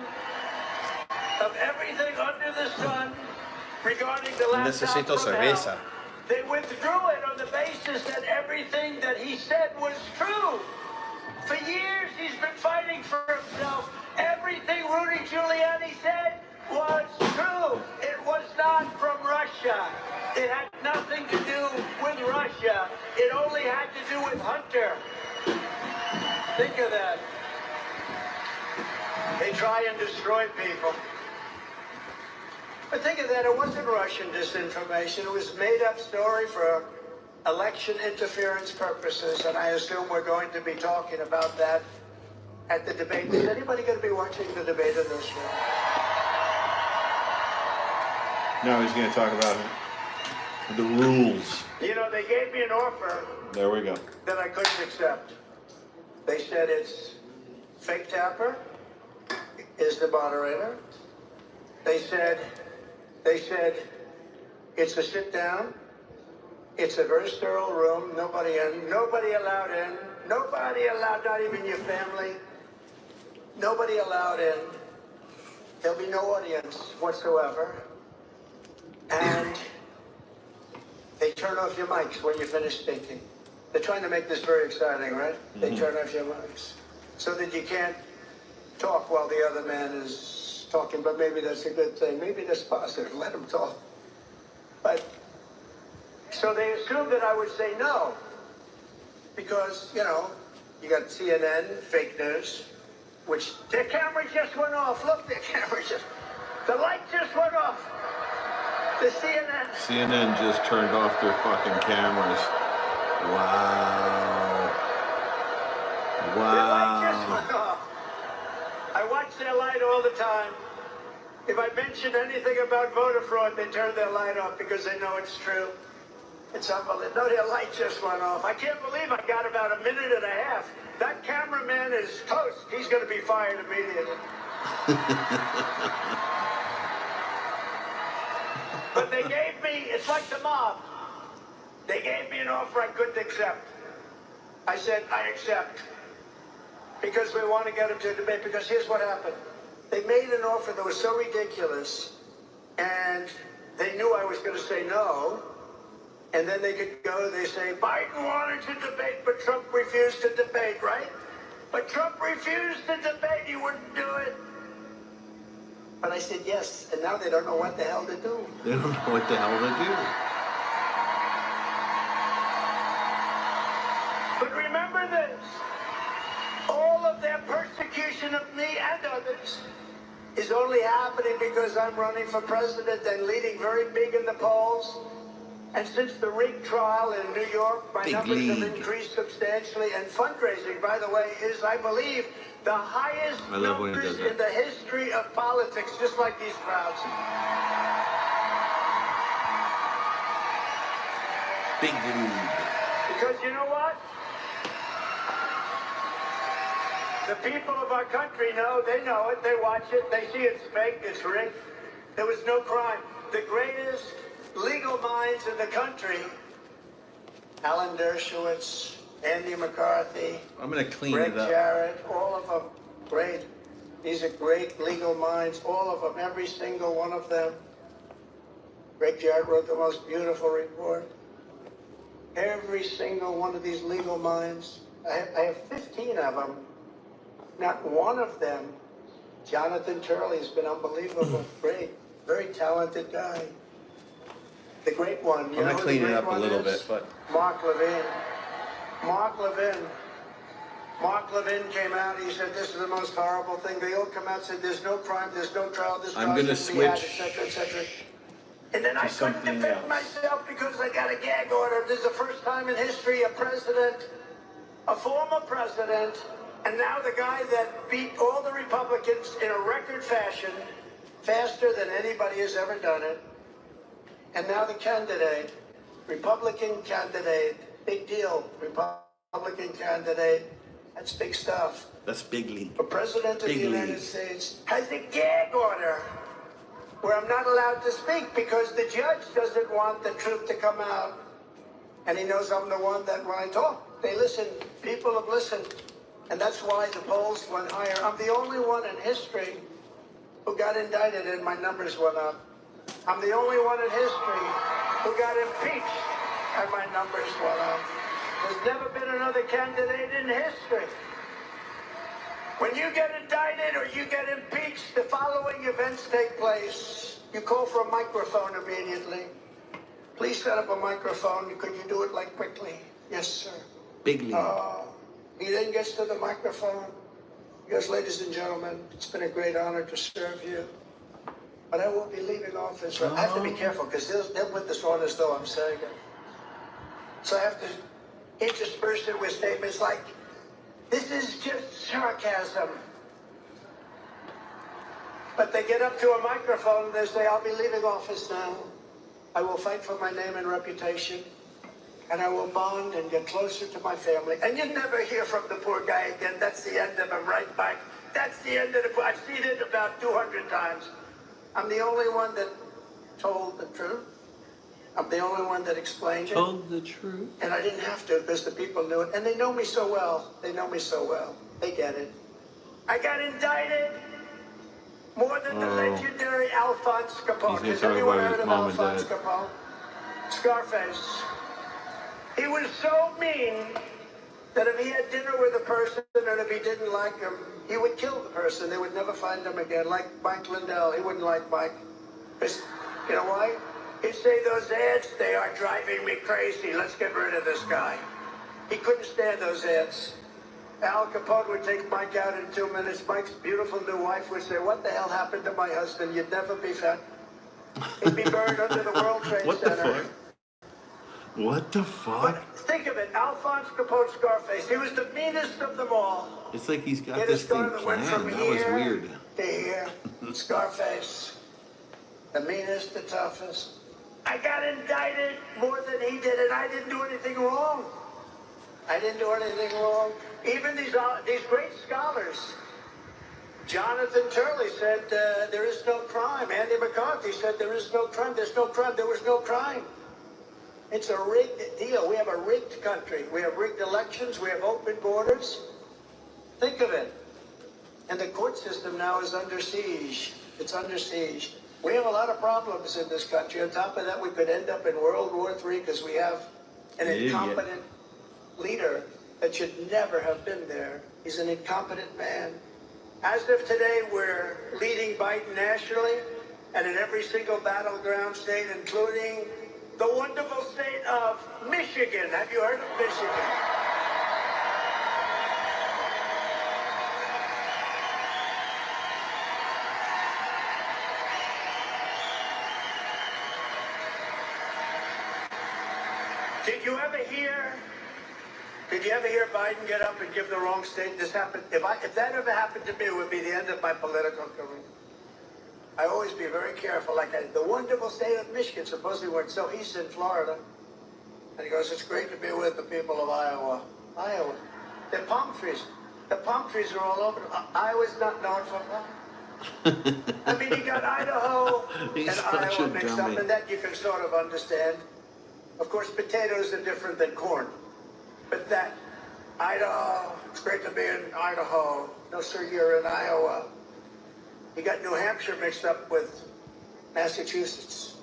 of everything under the sun regarding the laptop Necesito from cerveza. hell. They withdrew it on the basis that everything that he said was true. For years, he's been fighting for himself. Everything Rudy Giuliani said was true. It was not from Russia. It had nothing to do with Russia. It only had to do with Hunter. Think of that. They try and destroy people. But think of that, it wasn't Russian disinformation. It was made-up story for election interference purposes, and I assume we're going to be talking about that at the debate. Is anybody going to be watching the debate in this room? No, he's going to talk about the rules. You know, they gave me an offer There we go. that I couldn't accept. They said it's fake Tapper is the moderator. They said it's a sit down. It's a very sterile room. Nobody in. Nobody allowed in. Nobody allowed, not even your family. Nobody allowed in. There'll be no audience whatsoever. And they turn off your mics when you finish speaking. They're trying to make this very exciting, right? They turn off your mics so that you can't talk while the other man is talking, but maybe that's a good thing. Maybe that's positive. Let him talk. But so they assumed that I would say no because, you know, you got CNN, fake news, which their camera just went off. Look, their camera the light just went off. The CNN. CNN just turned off their fucking cameras. Wow. The light just Wow. went off. I watch their light all the time. If I mention anything about voter fraud, they turn their light off because they know it's true. It's unbelievable. No, their light just went off. I can't believe I got about a minute and a half. That cameraman is toast. He's going to be fired immediately. But they gave me, it's like the mob. They gave me an offer I couldn't accept. I said, I accept. Because we want to get him to a debate. Because here's what happened. They made an offer that was so ridiculous. And they knew I was going to say no. And then they could go, they say, Biden wanted to debate, but Trump refused to debate, right? But Trump refused to debate, he wouldn't do it. But I said yes, and now they don't know what the hell to do. They don't know what the hell to do. But remember this, all of their persecution of me and others is only happening because I'm running for president and leading very big in the polls. And since the rig trial in New York, my numbers have increased substantially. And fundraising, by the way, is, I believe, the highest numbers in the history of politics, just like these crowds. Big league. Because you know what? The people of our country know, they know it, they watch it, they see it's fake, it's rigged. There was no crime. The greatest legal minds in the country, Alan Dershowitz, Andy McCarthy, I'm going to clean Greg it up. Jarrett, all of them, great. These are great legal minds, all of them, every single one of them. Greg Jarrett wrote the most beautiful report. Every single one of these legal minds, I have 15 of them. Not one of them. Jonathan Turley has been unbelievable, great, very talented guy. The great one. I'm going to clean it up a little bit, but... Mark Levin. Mark Levin. Mark Levin came out, he said, this is the most horrible thing. They all come out and said, there's no crime, there's no trial, this I'm going to switch et cetera. And then I couldn't defend myself because I got a gag order. This is the first time in history a president, a former president, and now the guy that beat all the Republicans in a record fashion, faster than anybody has ever done it. And now the candidate, Republican candidate, big deal, Republican candidate, that's big stuff. That's big league. The President of Big the United league. States has a gag order where I'm not allowed to speak because the judge doesn't want the truth to come out. And he knows I'm the one that when I talk, they listen. People have listened. And that's why the polls went higher. I'm the only one in history who got indicted and my numbers went up. I'm the only one in history who got impeached and my numbers went up. There's never been another candidate in history. When you get indicted or you get impeached, the following events take place. You call for a microphone immediately. Please set up a microphone. Could you do it like quickly? Yes, sir. Big league. He then gets to the microphone. He goes, ladies and gentlemen, it's been a great honor to serve you. But I will be leaving office. I have to be careful because they'll put this on as though I'm saying it. So I have to intersperse it with statements like, this is just sarcasm. But they get up to a microphone and they say, I'll be leaving office now. I will fight for my name and reputation. And I will bond and get closer to my family. And you never hear from the poor guy again. That's the end of him, right back. That's the end of the... I've seen it about 200 times. I'm the only one that told the truth. I'm the only one that explained it. Told the truth. And I didn't have to because the people knew it. And they know me so well. They know me so well. They get it. I got indicted more than the legendary Alphonse Capone. He's Has gonna talk anyone about heard his of mom and Alphonse dad. Capone? Scarface. He was so mean that if he had dinner with a person and if he didn't like him, he would kill the person. They would never find him again. Like Mike Lindell. He wouldn't like Mike. Because, you know why? He'd say those ads, they are driving me crazy. Let's get rid of this guy. He couldn't stand those ads. Al Capone would take Mike out in 2 minutes. Mike's beautiful new wife would say, what the hell happened to my husband? You'd never be found. He'd be buried under the World Trade What the Center. fuck? What the fuck? But think of it, Alphonse Capone Scarface. He was the meanest of them all. It's like he's got Hit this his thing gun that went planned. from That was here weird. to here. Scarface. The meanest, the toughest. I got indicted more than he did, and I didn't do anything wrong. I didn't do anything wrong. Even these great scholars. Jonathan Turley said there is no crime. Andy McCarthy said there is no crime. There's no crime. There was no crime. It's a rigged deal. We have a rigged country. We have rigged elections. We have open borders. Think of it. And the court system now is under siege. It's under siege. We have a lot of problems in this country. On top of that, we could end up in World War III because we have an incompetent leader that should never have been there. He's an incompetent man. As of today, we're leading Biden nationally and in every single battleground state, including the wonderful state of Michigan. Have you heard of Michigan? Did you ever hear Biden get up and give the wrong state? This happened. If that ever happened to me, it would be the end of my political career. I always be very careful. Like the wonderful state of Michigan, supposedly we're so he's in Florida, and he goes, "It's great to be with the people of Iowa." Iowa, the palm trees. The palm trees are all over. Iowa's not known for palm. I mean, you got Idaho He's and such Iowa a mixed dummy. up, and that you can sort of understand. Of course, potatoes are different than corn. But that, Idaho, it's great to be in Idaho. No, sir, you're in Iowa. You got New Hampshire mixed up with Massachusetts.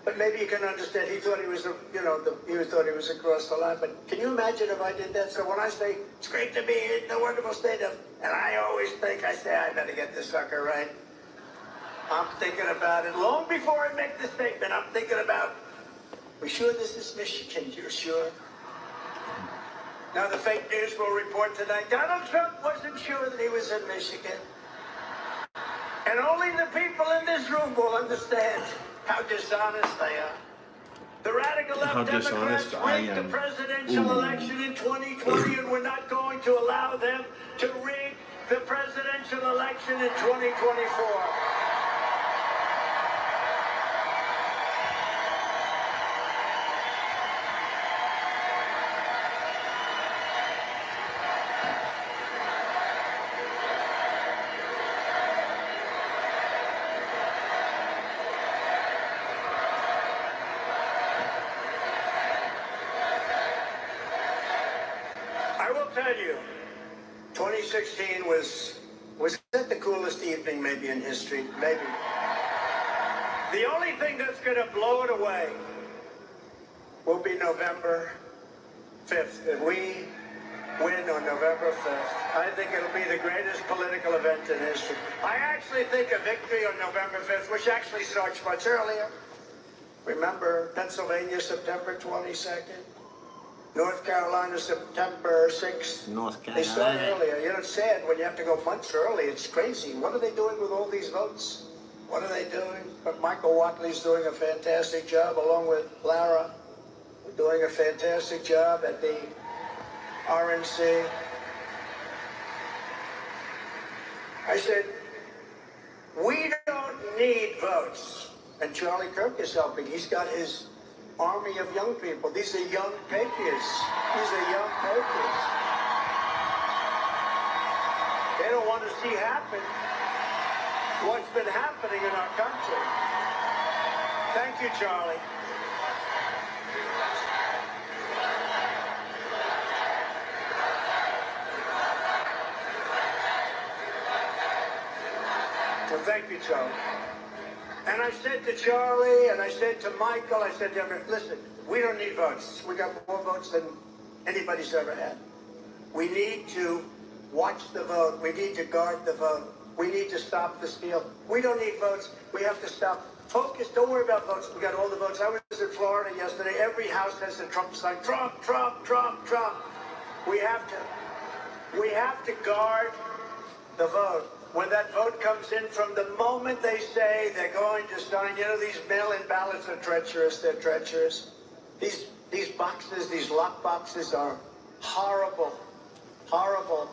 But maybe you can understand, he thought he was, he thought he was across the line. But can you imagine if I did that? So when I say, it's great to be in the wonderful state of, and I always think, I say, I better get this sucker right. I'm thinking about it. Long before I make the statement, I'm thinking about, we sure this is Michigan? You're sure? Now the fake news will report tonight, Donald Trump wasn't sure that he was in Michigan. And only the people in this room will understand how dishonest they are. The radical left Democrats rigged the presidential election in 2020, and we're not going to allow them to rig the presidential election in 2024. I will tell you, 2016 was that the coolest evening maybe in history? Maybe. The only thing that's going to blow it away will be November 5th. If we win on November 5th, I think it'll be the greatest political event in history. I actually think a victory on November 5th, which actually starts much earlier. Remember Pennsylvania, September 22nd? North Carolina, September 6th. North They start Carolina. earlier. You know, it's sad when you have to go months early. It's crazy. What are they doing with all these votes? What are they doing? But Michael Watley's doing a fantastic job, along with Lara. We're doing a fantastic job at the RNC. I said, we don't need votes. And Charlie Kirk is helping. He's got his army of young people. These are young patriots. These are young patriots. They don't want to see happen what's been happening in our country. Thank you, Charlie. Thank you, Charlie. And I said to Charlie, and I said to Michael, I said to everyone, listen, we don't need votes. We got more votes than anybody's ever had. We need to watch the vote. We need to guard the vote. We need to stop the steal. We don't need votes. We have to stop. Focus. Don't worry about votes. We got all the votes. I was in Florida yesterday. Every house has a Trump sign. Trump, Trump, Trump, Trump. We have to guard the vote. When that vote comes in, from the moment they say they're going to sign, you know, these mail-in ballots are treacherous. They're treacherous. These boxes, these lock boxes are horrible, horrible.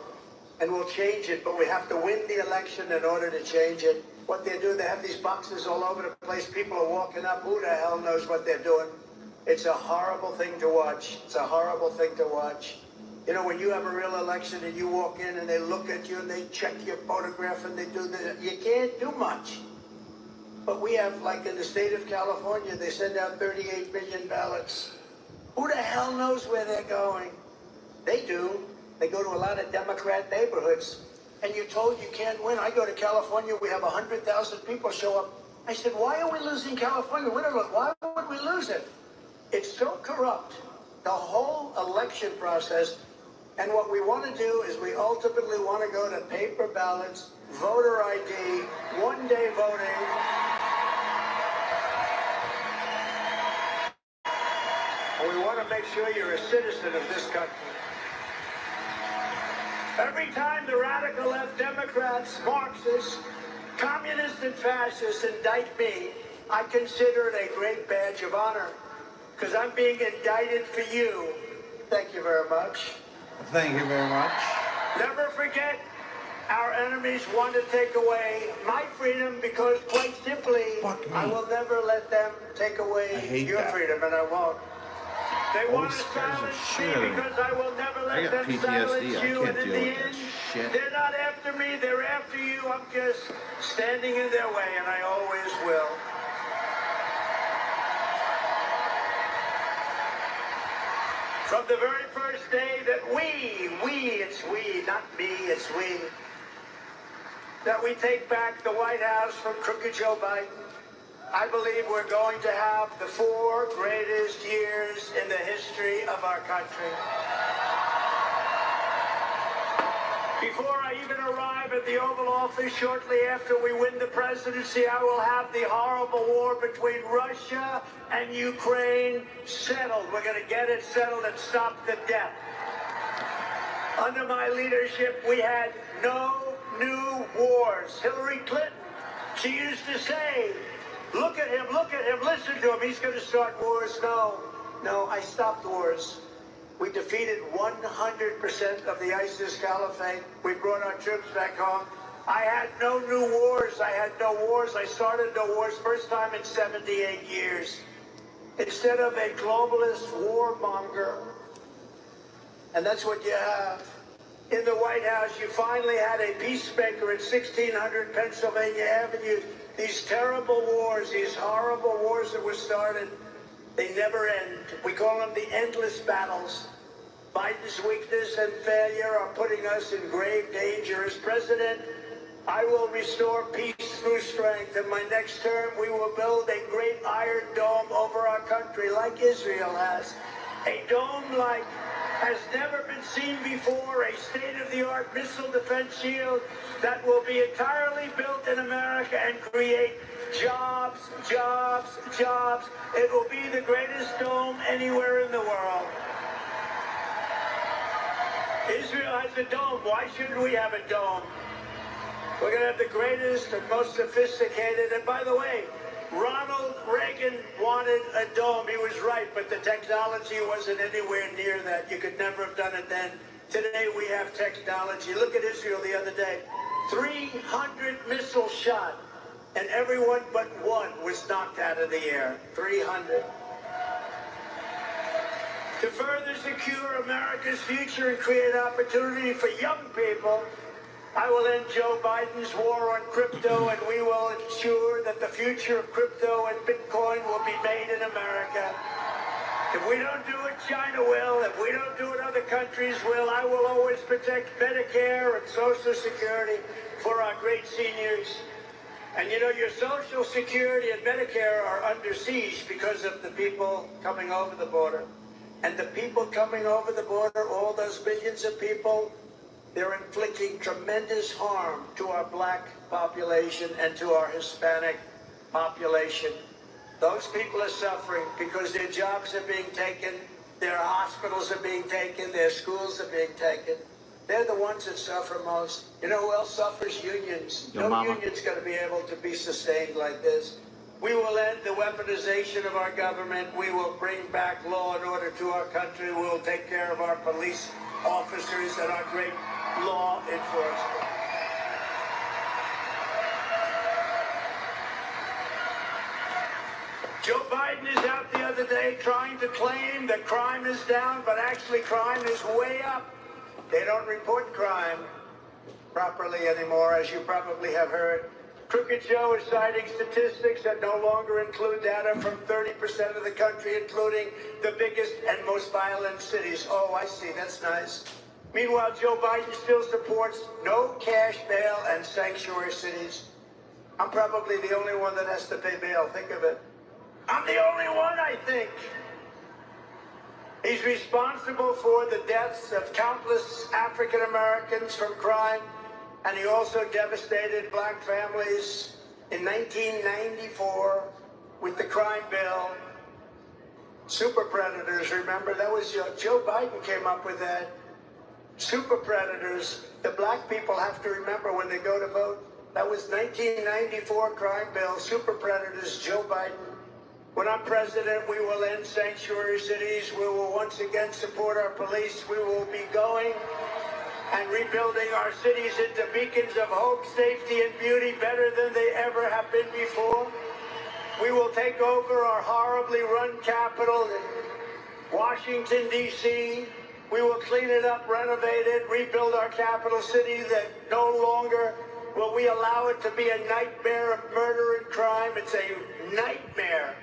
And we'll change it, but we have to win the election in order to change it. What they do, they have these boxes all over the place. People are walking up. Who the hell knows what they're doing? It's a horrible thing to watch. It's a horrible thing to watch. You know, when you have a real election and you walk in and they look at you and they check your photograph and they do this, you can't do much. But we have, like in the state of California, they send out 38 million ballots. Who the hell knows where they're going? They do. They go to a lot of Democrat neighborhoods. And you're told you can't win. I go to California, we have 100,000 people show up. I said, why are we losing California? Why would we lose it? It's so corrupt, the whole election process. And what we want to do is we ultimately want to go to paper ballots, voter ID, one-day voting. And we want to make sure you're a citizen of this country. Every time the radical left Democrats, Marxists, communists, and fascists indict me, I consider it a great badge of honor, because I'm being indicted for you. Thank you very much. Thank you very much. Never forget, our enemies want to take away my freedom because, quite simply, I will never let them take away your freedom, and I won't. They want to silence me because I will never let them silence you, and in the end, they're not after me, they're after you. I'm just standing in their way, and I always will. From the very first day that it's we, not me, it's we, that we take back the White House from crooked Joe Biden, I believe we're going to have the 4 greatest years in the history of our country. Before I even arrive at the Oval Office shortly after we win the presidency, I will have the horrible war between Russia and Ukraine settled. We're going to get it settled and stop the death. Under my leadership, we had no new wars. Hillary Clinton, she used to say, look at him, listen to him, he's going to start wars. No, I stopped wars. We defeated 100% of the ISIS caliphate. We brought our troops back home. I had no new wars. I started no wars, first time in 78 years. Instead of a globalist warmonger, and that's what you have. In the White House, you finally had a peacemaker at 1600 Pennsylvania Avenue. These terrible wars, these horrible wars that were started, they never end. We call them the endless battles. Biden's weakness and failure are putting us in grave danger. As president, I will restore peace through strength. In my next term, we will build a great iron dome over our country like Israel has. A dome like has never been seen before, a state-of-the-art missile defense shield that will be entirely built in America and create jobs, jobs, jobs. It will be the greatest dome anywhere in the world. Israel has a dome. Why shouldn't we have a dome? We're going to have the greatest and most sophisticated. And by the way, Ronald Reagan wanted a dome. He was right, but the technology wasn't anywhere near that. You could never have done it then. Today we have technology. Look at Israel the other day. 300 missiles shot, and everyone but one was knocked out of the air. 300. To further secure America's future and create opportunity for young people, I will end Joe Biden's war on crypto, and we will ensure that the future of crypto and Bitcoin will be made in America. If we don't do it, China will. If we don't do it, other countries will. I will always protect Medicare and Social Security for our great seniors. And you know, your Social Security and Medicare are under siege because of the people coming over the border. And the people coming over the border, all those millions of people, they're inflicting tremendous harm to our black population and to our Hispanic population. Those people are suffering because their jobs are being taken, their hospitals are being taken, their schools are being taken. They're the ones that suffer most. You know who else suffers? Unions. Your mama. Union's going to be able to be sustained like this. We will end the weaponization of our government. We will bring back law and order to our country. We will take care of our police officers and our great law enforcement. Joe Biden is out the other day trying to claim that crime is down, but actually crime is way up. They don't report crime properly anymore, as you probably have heard. Crooked Joe is citing statistics that no longer include data from 30% of the country, including the biggest and most violent cities. Oh, I see. That's nice. Meanwhile, Joe Biden still supports no cash bail and sanctuary cities. I'm probably the only one that has to pay bail. Think of it. I'm the only one, I think. He's responsible for the deaths of countless African Americans from crime, and he also devastated black families in 1994 with the crime bill. Super predators, remember? That was Joe Biden came up with that. Super predators. The black people have to remember when they go to vote. That was 1994 crime bill. Super predators, Joe Biden. When I'm president, we will end sanctuary cities. We will once again support our police. We will be going and rebuilding our cities into beacons of hope, safety, and beauty better than they ever have been before. We will take over our horribly run capital in Washington, D.C. We will clean it up, renovate it, rebuild our capital city that no longer will we allow it to be a nightmare of murder and crime. It's a nightmare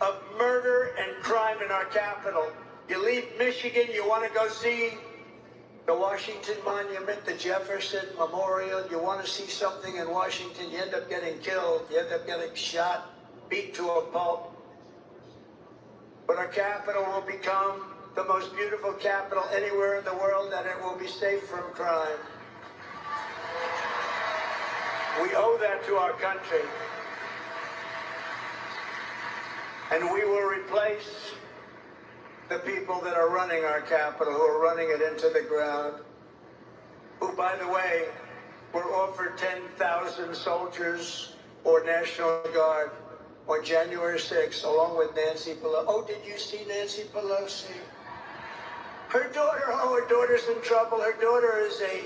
of murder and crime in our capital. You leave Michigan, you want to go see the Washington Monument, the Jefferson Memorial, you want to see something in Washington, you end up getting killed, you end up getting shot, beat to a pulp. But our capital will become the most beautiful capital anywhere in the world, and it will be safe from crime. We owe that to our country. And we will replace the people that are running our capital, who are running it into the ground, who, by the way, were offered 10,000 soldiers or National Guard on January 6th, along with Nancy Pelosi. Oh, did you see Nancy Pelosi? Her daughter's in trouble. Her daughter is a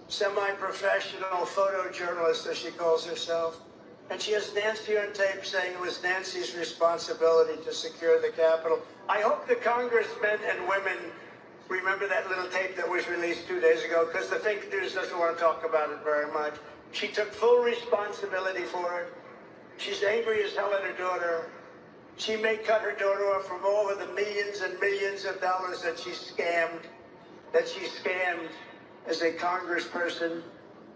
semi-professional photojournalist, as she calls herself. And she has Nancy on tape saying it was Nancy's responsibility to secure the Capitol. I hope the congressmen and women remember that little tape that was released 2 days ago, because the fake news doesn't want to talk about it very much. She took full responsibility for it. She's angry as hell at her daughter. She may cut her daughter off from all of the millions and millions of dollars that she scammed as a congressperson.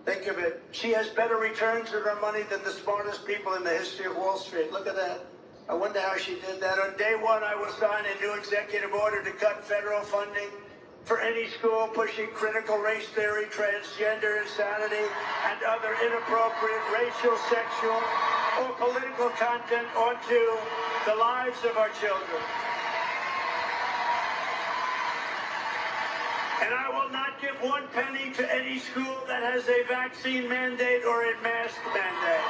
Think of it. She has better returns on her money than the smartest people in the history of Wall Street. Look at that. I wonder how she did that. On day one, I will sign a new executive order to cut federal funding for any school pushing critical race theory, transgender insanity, and other inappropriate racial, sexual, or political content onto the lives of our children. And I will not give 1 penny to any school that has a vaccine mandate or a mask mandate.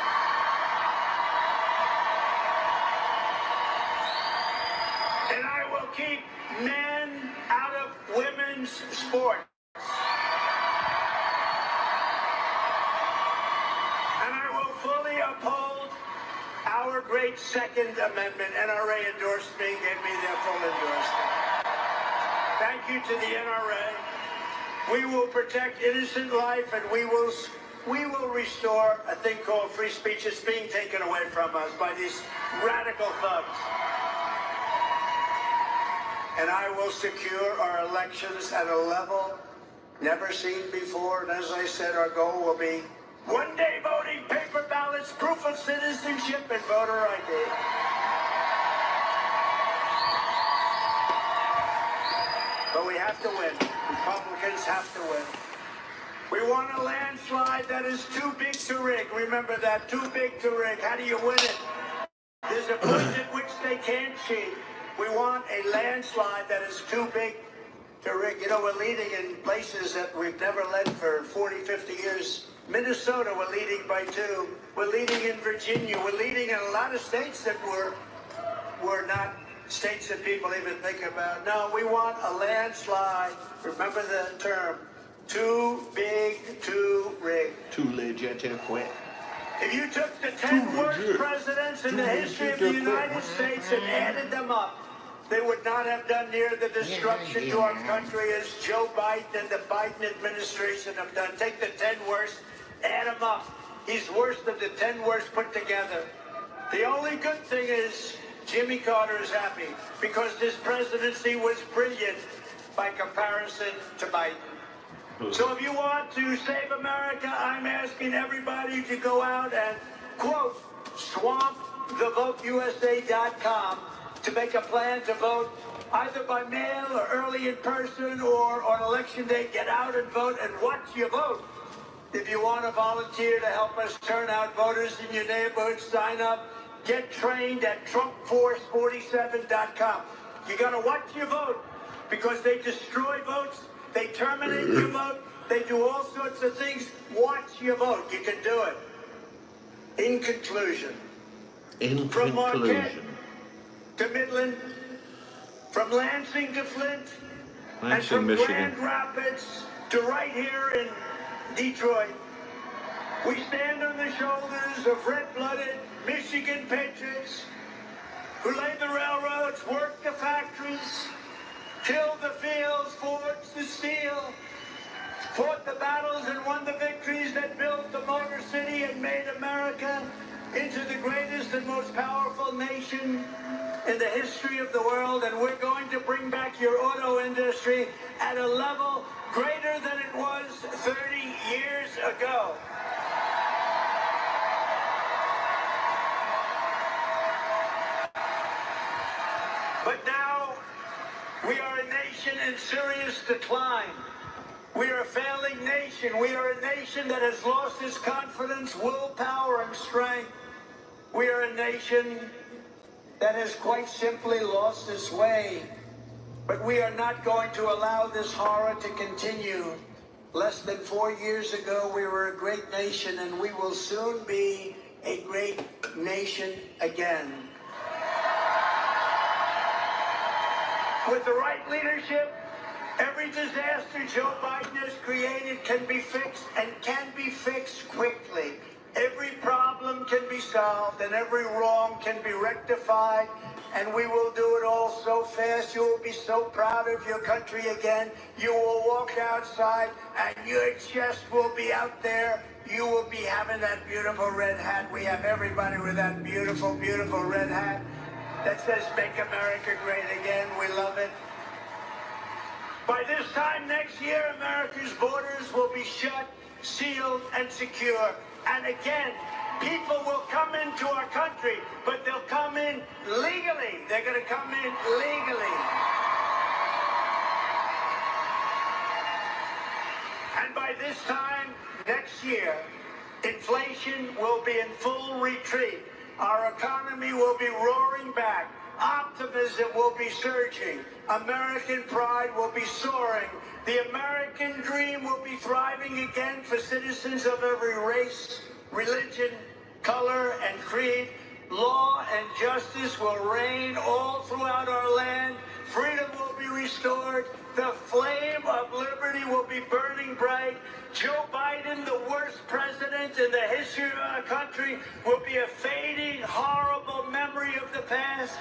And I will keep men out of women's sports. And I will fully uphold our great Second Amendment. NRA endorsed me, gave me their full endorsement. Thank you to the NRA. We will protect innocent life, and we will restore a thing called free speech. It's being taken away from us by these radical thugs. And I will secure our elections at a level never seen before. And as I said, our goal will be One-day voting, paper ballots, proof of citizenship, and voter ID. But we have to win. Republicans have to win. We want a landslide that is too big to rig. Remember that, too big to rig. How do you win it? There's a point at which they can't cheat. We want a landslide that is too big to rig. You know, we're leading in places that we've never led for 40, 50 years. Minnesota, we're leading by 2. We're leading in Virginia. We're leading in a lot of states that were not states that people even think about. No, we want a landslide. Remember the term, too big to rig. Too legit to quit. If you took the 10 worst presidents in the history of the United States and added them up, they would not have done near the destruction to our country as Joe Biden and the Biden administration have done. Take the 10 worst, add them up. He's worse than the 10 worst put together. The only good thing is Jimmy Carter is happy because this presidency was brilliant by comparison to Biden. So if you want to save America, I'm asking everybody to go out and, quote, swamp thevoteusa.com to make a plan to vote either by mail or early in person or on election day. Get out and vote and watch your vote. If you want to volunteer to help us turn out voters in your neighborhood, sign up. Get trained at TrumpForce47.com. You got to watch your vote because they destroy votes. They terminate your vote. They do all sorts of things. Watch your vote. You can do it. In conclusion. From Marquette to Midland, from Lansing to Flint, and from Michigan. Grand Rapids to right here in Detroit, we stand on the shoulders of red-blooded Michigan patriots who laid the railroads, worked the factories, tilled the fields, forged the steel, fought the battles and won the victories that built the Motor City and made America into the greatest and most powerful nation in the history of the world. And we're going to bring back your auto industry at a level greater than it was 30 years ago. But now, we are a nation in serious decline. We are a failing nation. We are a nation that has lost its confidence, willpower, and strength. We are a nation that has quite simply lost its way. But we are not going to allow this horror to continue. Less than 4 years ago, we were a great nation, and we will soon be a great nation again. With the right leadership, every disaster Joe Biden has created can be fixed and can be fixed quickly. Every problem can be solved and every wrong can be rectified, and we will do it all so fast. You will be so proud of your country again. You will walk outside and your chest will be out there. You will be having that beautiful red hat. We have everybody with that beautiful, beautiful red hat that says, "Make America Great Again." We love it. By this time next year, America's borders will be shut, sealed, and secure. And again, people will come into our country, but they'll come in legally. They're going to come in legally. And by this time next year, inflation will be in full retreat. Our economy will be roaring back. Optimism will be surging. American pride will be soaring. The American dream will be thriving again for citizens of every race, religion, color, and creed. Law and justice will reign all throughout our land. Freedom will be restored. The flame of liberty will be burning bright. Joe Biden, the worst president in the history of our country, will be a fading, horrible memory of the past.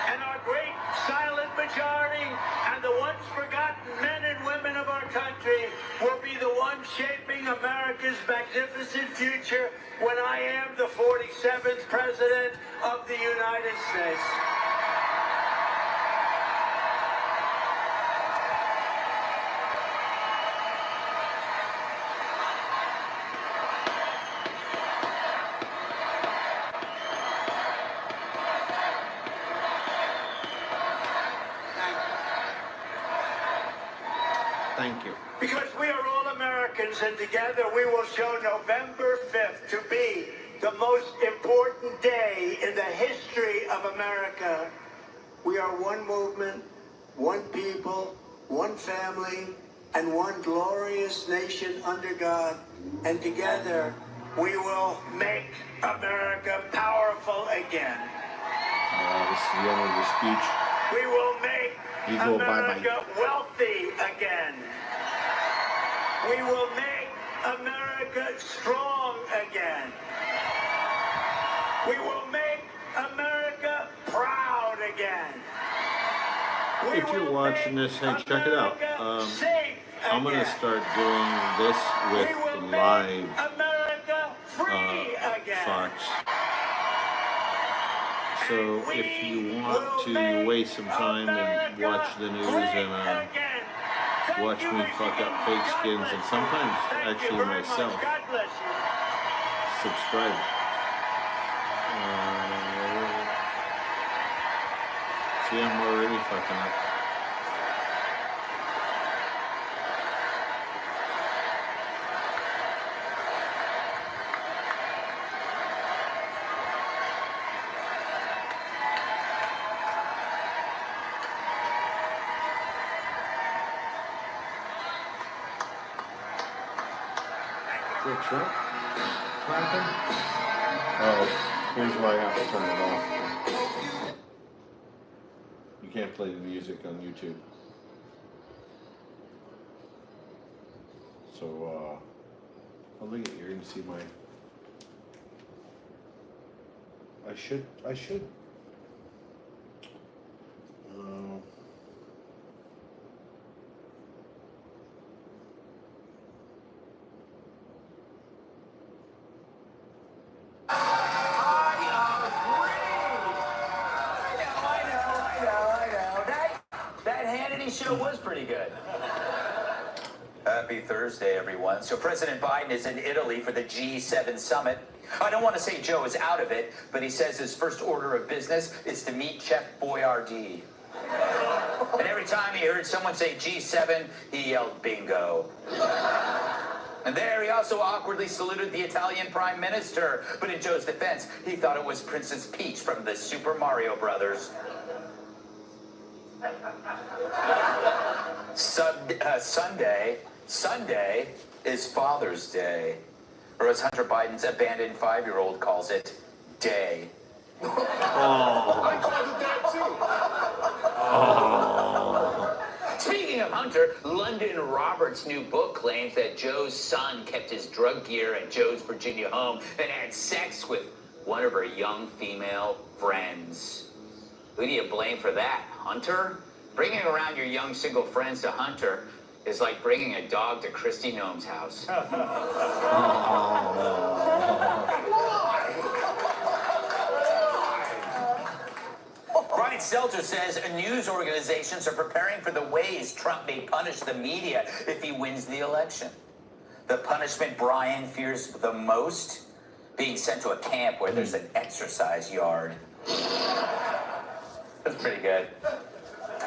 And our great silent majority and the once forgotten men and women of our country will be the ones shaping America's magnificent future when I am the 47th President of the United States. Thank you. Because we are all Americans, and together we will show November 5th to be the most important day in the history of America. We are one movement, one people, one family, and one glorious nation under God. And together we will make America powerful again. This is the end of the speech. We will make Eagle, America wealthy again. We will make America strong again. We will make America proud again. We If you're will watching make this, hey, check it out. America safe I'm going to again. start doing this We with will live make America free again. Fox. So if you want to waste some time and watch the news and watch me fuck up fake skins and sometimes actually myself, subscribe. See, I'm already fucking up. Is that Trump clapping? Oh, here's why I have to turn it off. You can't play the music on YouTube. So, I'll look at here and see my. I should. Show was pretty good. Happy Thursday, everyone. So President Biden is in Italy for the G7 summit. I don't want to say Joe is out of it, but he says his first order of business is to meet Chef Boyardee. And every time he heard someone say G7, he yelled bingo. And there he also awkwardly saluted the Italian Prime Minister. But in Joe's defense, he thought it was Princess Peach from the Super Mario Brothers. Sunday is Father's Day, or as Hunter Biden's abandoned 5-year-old calls it, day. Oh. I called it that too. Speaking of Hunter, London Roberts' new book claims that Joe's son kept his drug gear at Joe's Virginia home and had sex with one of her young female friends. Who do you blame for that, Hunter? Bringing around your young single friends to Hunter is like bringing a dog to Christy Gnome's house. Brian Stelter says news organizations are preparing for the ways Trump may punish the media if he wins the election. The punishment Brian fears the most? Being sent to a camp where there's an exercise yard. That's pretty good.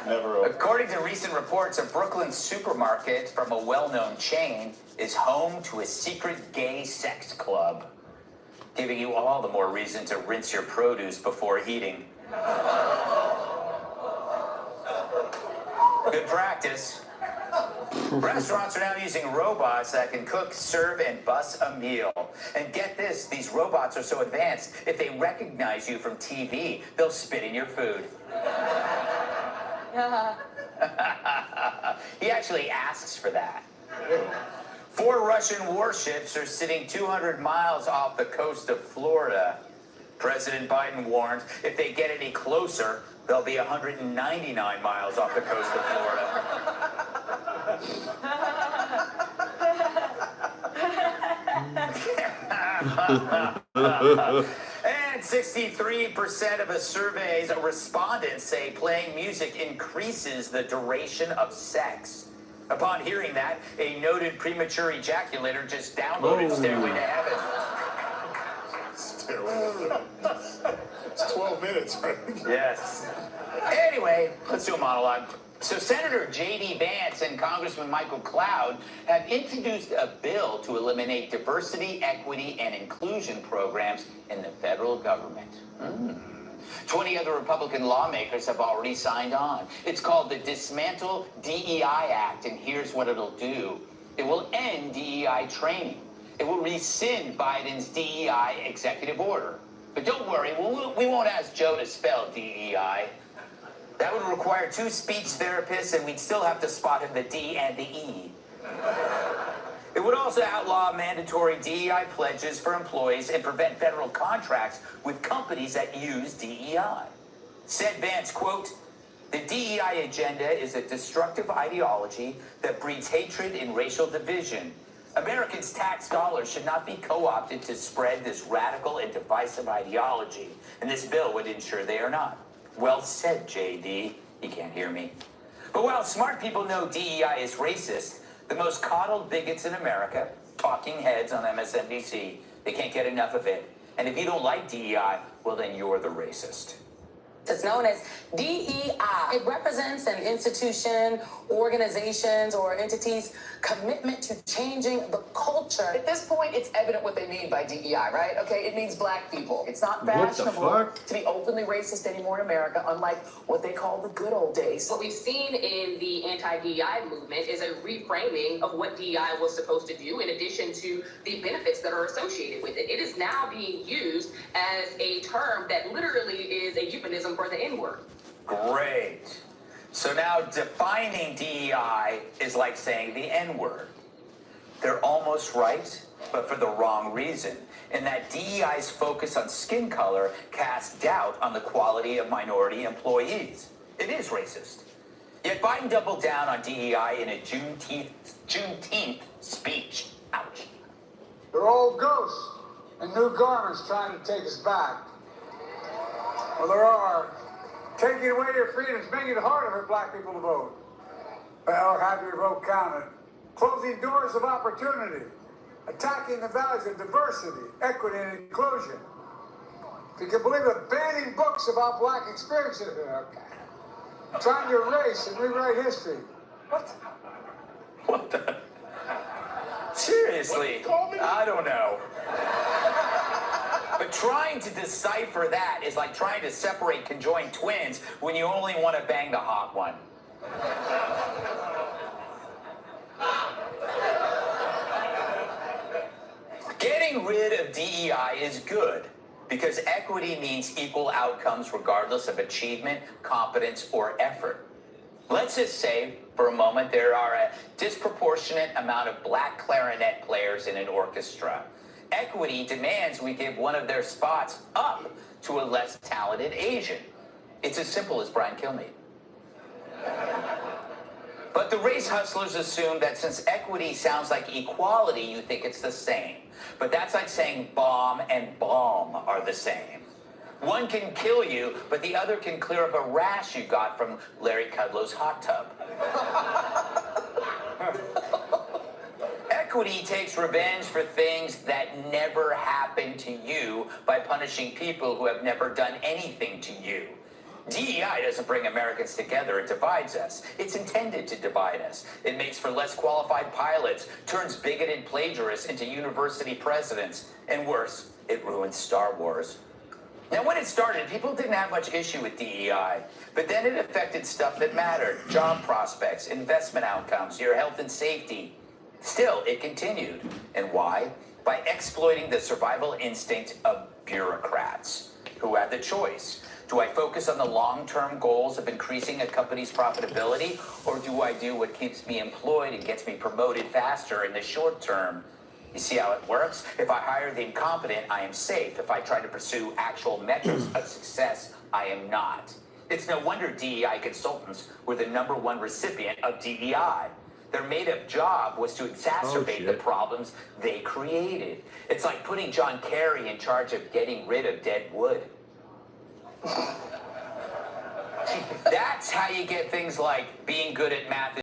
Never. According to recent reports, a Brooklyn supermarket from a well-known chain is home to a secret gay sex club, giving you all the more reason to rinse your produce before eating. Good practice. Restaurants are now using robots that can cook, serve, and bus a meal. And get this, these robots are so advanced, if they recognize you from TV, they'll spit in your food. He actually asks for that. 4 Russian warships are sitting 200 miles off the coast of Florida. President Biden warned if they get any closer, they'll be 199 miles off the coast of Florida. And 63% of a survey's respondents say playing music increases the duration of sex. Upon hearing that, a noted premature ejaculator just downloaded Stairway to Heaven. It's 12 minutes, right? Yes. Anyway, let's do a monologue. So Senator J.D. Vance and Congressman Michael Cloud have introduced a bill to eliminate diversity, equity, and inclusion programs in the federal government. 20 other Republican lawmakers have already signed on. It's called the Dismantle DEI Act, and here's what it'll do. It will end DEI training. It will rescind Biden's DEI executive order. But don't worry, we won't ask Joe to spell DEI. That would require 2 speech therapists, and we'd still have to spot him the D and the E. It would also outlaw mandatory DEI pledges for employees and prevent federal contracts with companies that use DEI. Said Vance, quote, "The DEI agenda is a destructive ideology that breeds hatred and racial division. Americans' tax dollars should not be co-opted to spread this radical and divisive ideology, and this bill would ensure they are not." Well said, JD. He can't hear me. But while smart people know DEI is racist, the most coddled bigots in America, talking heads on MSNBC, they can't get enough of it. And if you don't like DEI, well, then you're the racist. It's known as DEI. It represents an institution, organizations, or entities' commitment to changing the culture. At this point, it's evident what they mean by DEI, right? Okay, it means black people. It's not What the fashionable fuck? to be openly racist anymore in America, unlike what they call the good old days. What we've seen in the anti-DEI movement is a reframing of what DEI was supposed to do, in addition to the benefits that are associated with it. It is now being used as a term that literally is a euphemism for the N-word. Great. So now defining DEI is like saying the N-word. They're almost right, but for the wrong reason. In that DEI's focus on skin color casts doubt on the quality of minority employees. It is racist. Yet Biden doubled down on DEI in a Juneteenth speech. Ouch. They're old ghosts in new garments trying to take us back. Well, there are. Taking away your freedoms, making it harder for black people to vote. Or have your vote counted. Closing doors of opportunity. Attacking the values of diversity, equity, and inclusion. If you can believe it, banning books about black experiences. Okay. Trying to erase and rewrite history. What the? Seriously? I don't know. But trying to decipher that is like trying to separate conjoined twins when you only want to bang the hot one. Getting rid of DEI is good because equity means equal outcomes regardless of achievement, competence, or effort. Let's just say, for a moment, there are a disproportionate amount of black clarinet players in an orchestra. Equity demands we give one of their spots up to a less talented Asian. It's as simple as Brian Kilmeade. But the race hustlers assume that since equity sounds like equality, you think it's the same. But that's like saying bomb and balm are the same. One can kill you, but the other can clear up a rash you got from Larry Kudlow's hot tub. Equity takes revenge for things that never happened to you by punishing people who have never done anything to you. DEI doesn't bring Americans together, it divides us. It's intended to divide us. It makes for less qualified pilots, turns bigoted plagiarists into university presidents, and worse, it ruins Star Wars. Now, when it started, people didn't have much issue with DEI, but then it affected stuff that mattered: job prospects, investment outcomes, your health and safety. Still, it continued. And why? By exploiting the survival instinct of bureaucrats who had the choice. Do I focus on the long-term goals of increasing a company's profitability, or do I do what keeps me employed and gets me promoted faster in the short term? You see how it works? If I hire the incompetent, I am safe. If I try to pursue actual metrics of success, I am not. It's no wonder DEI consultants were the #1 recipient of DEI. Their made-up job was to exacerbate the problems they created. It's like putting John Kerry in charge of getting rid of dead wood. That's how you get things like being good at math